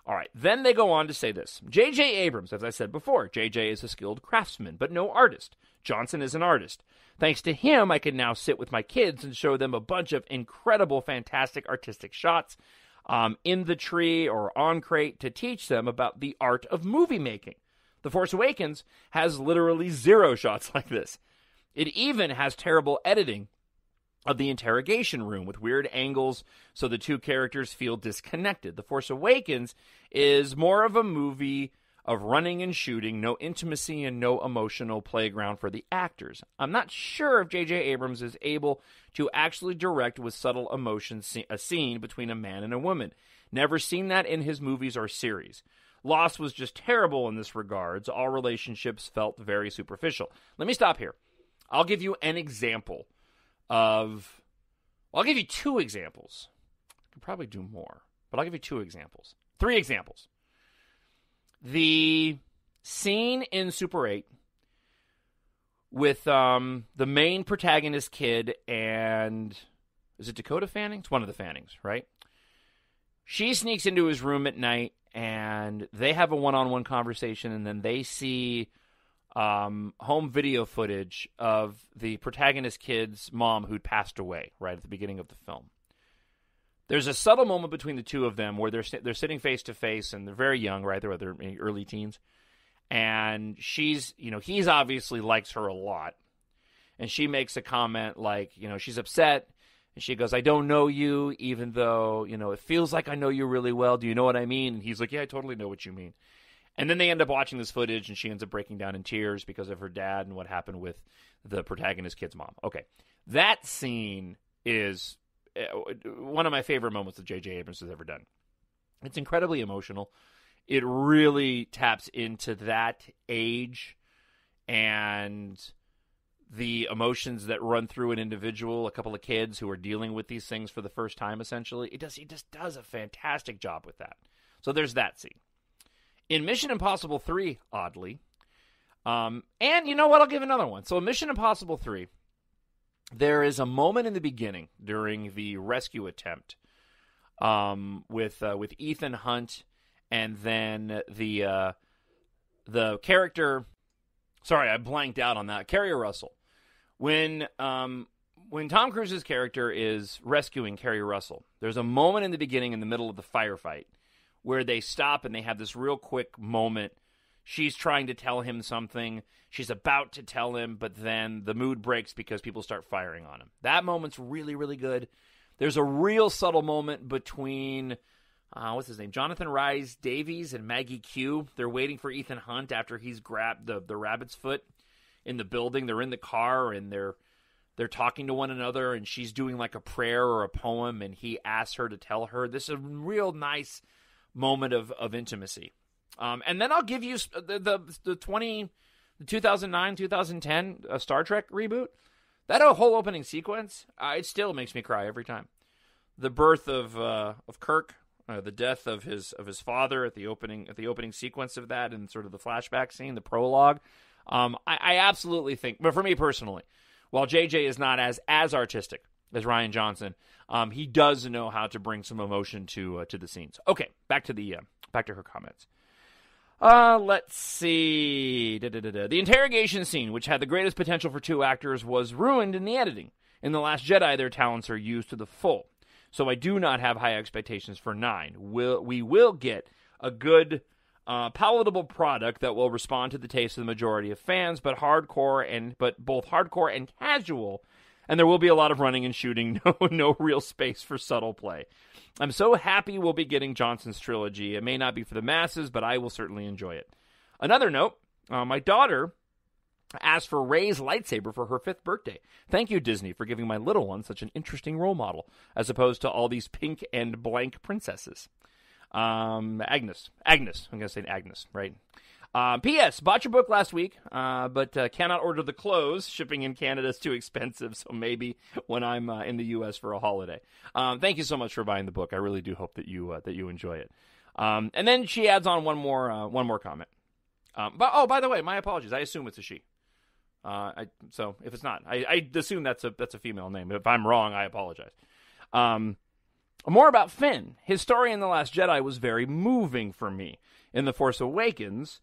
All right, then they go on to say this. J.J. Abrams, as I said before, J.J. is a skilled craftsman, but no artist. Johnson is an artist. Thanks to him, I can now sit with my kids and show them a bunch of incredible, fantastic artistic shots in the tree or on crate to teach them about the art of movie making. The Force Awakens has literally 0 shots like this. It even has terrible editing of the interrogation room with weird angles so the two characters feel disconnected. The Force Awakens is more of a movie of running and shooting, no intimacy and no emotional playground for the actors. I'm not sure if J.J. Abrams is able to actually direct with subtle emotion a scene between a man and a woman. Never seen that in his movies or series. Lost was just terrible in this regards. All relationships felt very superficial. Let me stop here. I'll give you an example of... Well, I'll give you 2 examples. I could probably do more, but I'll give you 2 examples. 3 examples. The scene in Super 8 with the main protagonist kid and... Is it Dakota Fanning? It's one of the Fannings, right? She sneaks into his room at night, and they have a one-on-one conversation, and then they see home video footage of the protagonist kid's mom who'd passed away right at the beginning of the film. There's a subtle moment between the two of them where they're sitting face to face, and they're very young, right? They're early teens, and he's obviously likes her a lot, and she makes a comment like, she's upset, and she goes, "I don't know you, even though it feels like I know you really well. Do you know what I mean?" And he's like, "Yeah, I totally know what you mean." And then they end up watching this footage, and she ends up breaking down in tears because of her dad and what happened with the protagonist kid's mom. Okay, that scene is one of my favorite moments that J.J. Abrams has ever done. It's incredibly emotional. It really taps into that age and the emotions that run through an individual, a couple of kids who are dealing with these things for the first time, essentially. He just does a fantastic job with that. So there's that scene. In Mission Impossible 3, oddly, and you know what? I'll give another one. So in Mission Impossible 3, there is a moment in the beginning during the rescue attempt with Ethan Hunt and then the character. Sorry, I blanked out on that. Kerry Russell. When Tom Cruise's character is rescuing Kerry Russell, there's a moment in the beginning in the middle of the firefight where they stop and they have this real quick moment. She's trying to tell him something. She's about to tell him, but then the mood breaks because people start firing on him. That moment's really, really good. There's a real subtle moment between, what's his name? Jonathan Rhys Davies and Maggie Q. They're waiting for Ethan Hunt after he's grabbed the rabbit's foot in the building. They're in the car, and they're talking to one another, and she's doing like a prayer or a poem, and he asks her to tell her. This is a real nice moment of intimacy. And then I'll give you the 2009, 2010 Star Trek reboot. That whole opening sequence, it still makes me cry every time. The birth of Kirk, the death of his father at the opening sequence of that, and sort of the flashback scene, the prologue. I absolutely think, but for me personally, while JJ is not as artistic as Rian Johnson, he does know how to bring some emotion to the scenes. Okay, back to her comments. Let's see. The interrogation scene, which had the greatest potential for two actors, was ruined in the editing. In The Last Jedi, their talents are used to the full. So I do not have high expectations for 9. We will get a good, palatable product that will respond to the taste of the majority of fans, but both hardcore and casual. And there will be a lot of running and shooting, no real space for subtle play. I'm so happy we'll be getting Johnson's trilogy. It may not be for the masses, but I will certainly enjoy it. Another note, my daughter asked for Rey's lightsaber for her 5th birthday. Thank you, Disney, for giving my little one such an interesting role model, as opposed to all these pink and blank princesses. Agnes. I'm going to say Agnes, right? P.S. Bought your book last week, but cannot order the clothes. Shipping in Canada is too expensive, so maybe when I'm in the U.S. for a holiday. Thank you so much for buying the book. I really do hope that you enjoy it. And then she adds on one more comment. By the way, my apologies. I assume it's a she. So if it's not, I assume that's a female name. If I'm wrong, I apologize. More about Finn. His story in The Last Jedi was very moving for me. In The Force Awakens,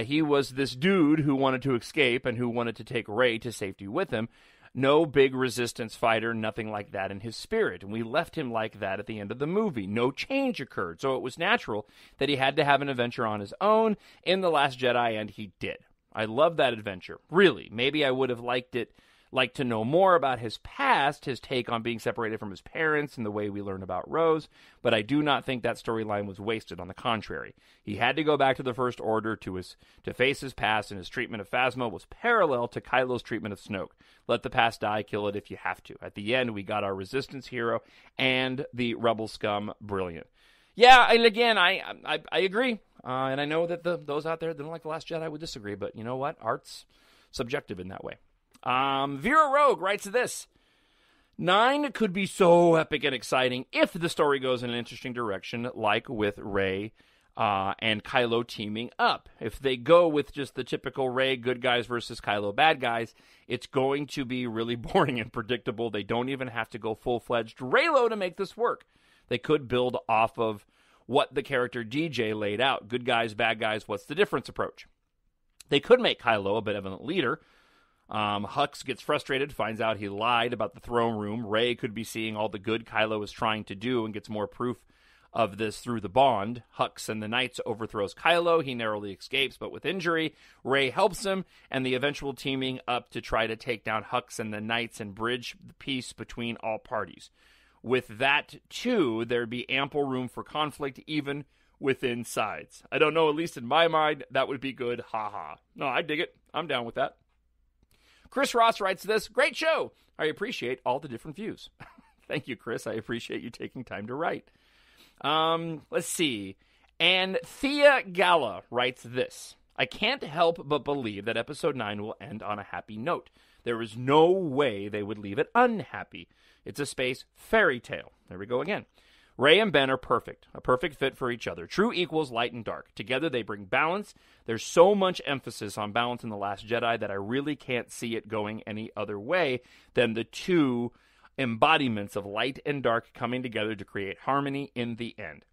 he was this dude who wanted to escape and who wanted to take Rey to safety with him. No big resistance fighter, nothing like that in his spirit. And we left him like that at the end of the movie. No change occurred. So it was natural that he had to have an adventure on his own in The Last Jedi, and he did. I love that adventure. Really. Maybe I would have liked to know more about his past, his take on being separated from his parents and the way we learn about Rose, but I do not think that storyline was wasted. On the contrary, he had to go back to the First Order to face his past, and his treatment of Phasma was parallel to Kylo's treatment of Snoke. Let the past die, kill it if you have to. At the end, we got our Resistance hero and the Rebel scum. Brilliant. Yeah, and again, I agree, and I know that those out there that don't like The Last Jedi would disagree, but you know what? Art's subjective in that way. Vera Rogue writes this. 9 could be so epic and exciting if the story goes in an interesting direction, like with Rey and Kylo teaming up. If they go with just the typical Rey good guys versus Kylo bad guys, it's going to be really boring and predictable. They don't even have to go full-fledged Reylo to make this work. They could build off of what the character DJ laid out. Good guys, bad guys, what's the difference approach. They could make Kylo a benevolent leader, Hux gets frustrated, finds out he lied about the throne room. Rey could be seeing all the good Kylo is trying to do and gets more proof of this through the bond. Hux and the Knights overthrows Kylo. He narrowly escapes, but with injury. Rey helps him, and the eventual teaming up to try to take down Hux and the Knights and bridge the peace between all parties. With that, too, there'd be ample room for conflict, even within sides. I don't know, at least in my mind, that would be good. Ha ha. No, I dig it. I'm down with that. Chris Ross writes this, great show. I appreciate all the different views. Thank you, Chris. I appreciate you taking time to write. Let's see. And Thea Gala writes this. I can't help but believe that episode 9 will end on a happy note. There is no way they would leave it unhappy. It's a space fairy tale. There we go again. Rey and Ben are perfect, a perfect fit for each other. True equals light and dark. Together they bring balance. There's so much emphasis on balance in The Last Jedi that I really can't see it going any other way than the two embodiments of light and dark coming together to create harmony in the end.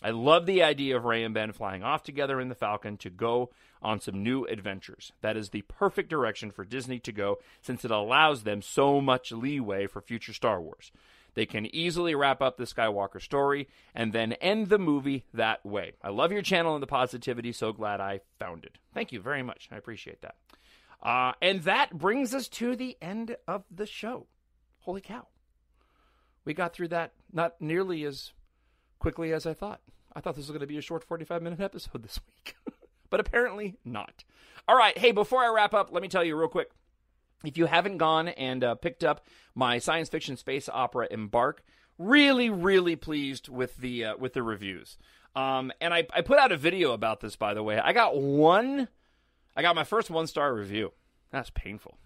I love the idea of Rey and Ben flying off together in the Falcon to go on some new adventures. That is the perfect direction for Disney to go, since it allows them so much leeway for future Star Wars. They can easily wrap up the Skywalker story and then end the movie that way. I love your channel and the positivity. So glad I found it. Thank you very much. I appreciate that. And that brings us to the end of the show. Holy cow. We got through that not nearly as quickly as I thought. I thought this was going to be a short 45-minute episode this week. But apparently not. All right. Hey, before I wrap up, let me tell you real quick. If you haven't gone and picked up my science fiction space opera Embark, really, really pleased with the reviews. And I put out a video about this, by the way. I got my first 1-star review. That's painful.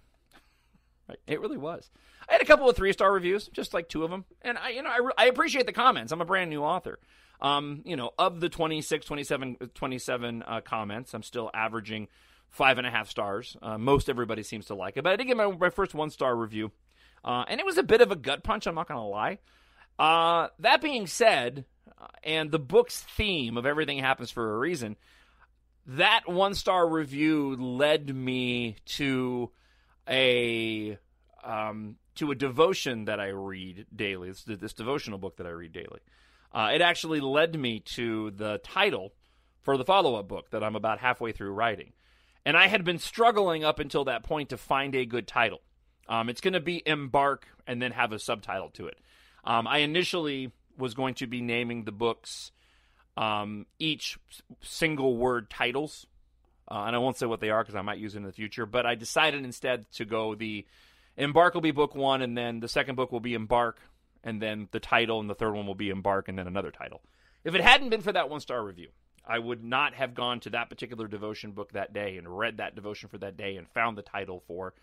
Right? It really was. I had a couple of 3-star reviews, just like 2 of them. And I appreciate the comments. I'm a brand new author. Of the 27 comments, I'm still averaging 5.5 stars. Most everybody seems to like it. But I did get my first 1-star review. And it was a bit of a gut punch, I'm not going to lie. That being said, and the book's theme of everything happens for a reason, that 1-star review led me to a devotion that I read daily. It's this devotional book that I read daily. It actually led me to the title for the follow-up book that I'm about halfway through writing. And I had been struggling up until that point to find a good title. It's going to be Embark and then have a subtitle to it. I initially was going to be naming the books each single word titles. And I won't say what they are because I might use it in the future. But I decided instead to go the Embark will be book 1, and then the second book will be Embark, and then the title, and the third one will be Embark, and then another title. If it hadn't been for that 1-star review, I would not have gone to that particular devotion book that day and read that devotion for that day and found the title for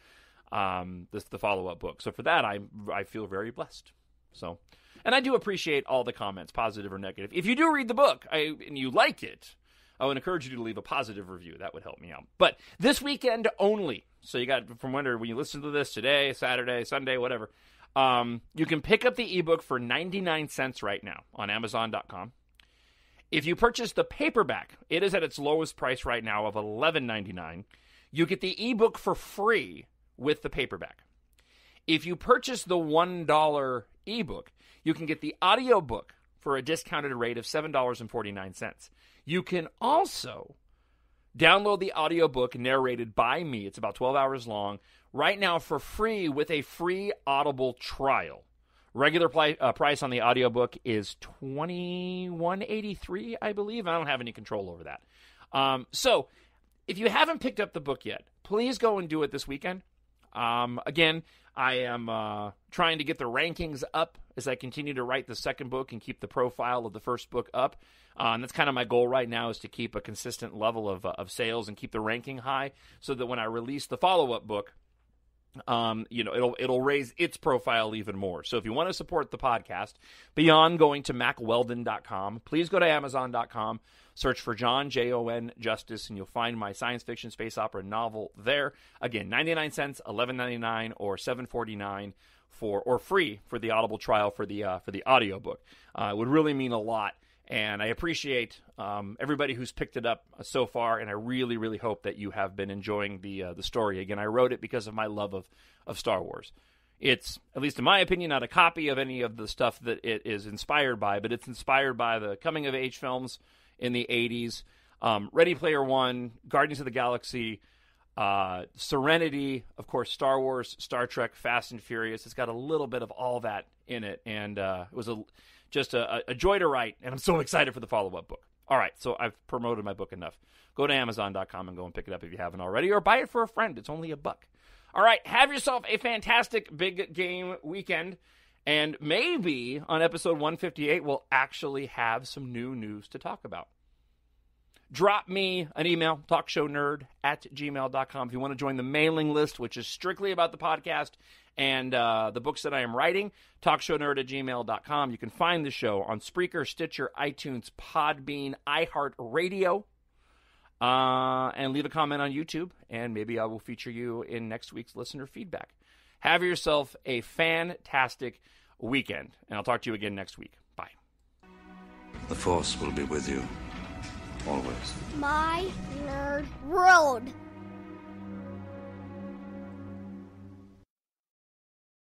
the follow-up book. So for that, I feel very blessed. So, and I do appreciate all the comments, positive or negative. If you do read the book and you like it, I would encourage you to leave a positive review. That would help me out. But this weekend only, so you got from when you listen to this today, Saturday, Sunday, whatever, you can pick up the ebook for 99 cents right now on Amazon.com. If you purchase the paperback, it is at its lowest price right now of $11.99. You get the ebook for free with the paperback. If you purchase the $1 ebook, you can get the audiobook for a discounted rate of $7.49. You can also download the audiobook narrated by me. It's about 12 hours long right now for free with a free Audible trial. Regular price on the audiobook is $21.83, I believe. I don't have any control over that. So if you haven't picked up the book yet, please go and do it this weekend. Again, I am trying to get the rankings up as I continue to write the second book and keep the profile of the first book up. And that's kind of my goal right now, is to keep a consistent level of sales and keep the ranking high so that when I release the follow-up book, it'll raise its profile even more. So if you want to support the podcast beyond going to macweldon.com, please go to amazon.com, search for Jon, Jon Justice, and you'll find my science fiction space opera novel there. Again, 99 cents, $11.99, or $7.49 or free for the Audible trial for the audiobook. It would really mean a lot. And I appreciate everybody who's picked it up so far, and I really, really hope that you have been enjoying the story. Again, I wrote it because of my love of Star Wars. It's, at least in my opinion, not a copy of any of the stuff that it is inspired by, but it's inspired by the coming-of-age films in the 80s. Ready Player One, Guardians of the Galaxy, Serenity, of course, Star Wars, Star Trek, Fast and Furious. It's got a little bit of all that in it, and it was just a joy to write, and I'm so excited for the follow-up book. All right, so I've promoted my book enough. Go to Amazon.com and go and pick it up if you haven't already, or buy it for a friend. It's only $1. All right, have yourself a fantastic big game weekend, and maybe on episode 158 we'll actually have some new news to talk about. Drop me an email, talkshownerd@gmail.com, if you want to join the mailing list, which is strictly about the podcast and the books that I am writing, talkshownerd@gmail.com. You can find the show on Spreaker, Stitcher, iTunes, Podbean, iHeartRadio, and leave a comment on YouTube, and maybe I will feature you in next week's listener feedback. Have yourself a fantastic weekend, and I'll talk to you again next week. Bye. The Force will be with you, always. My nerd world.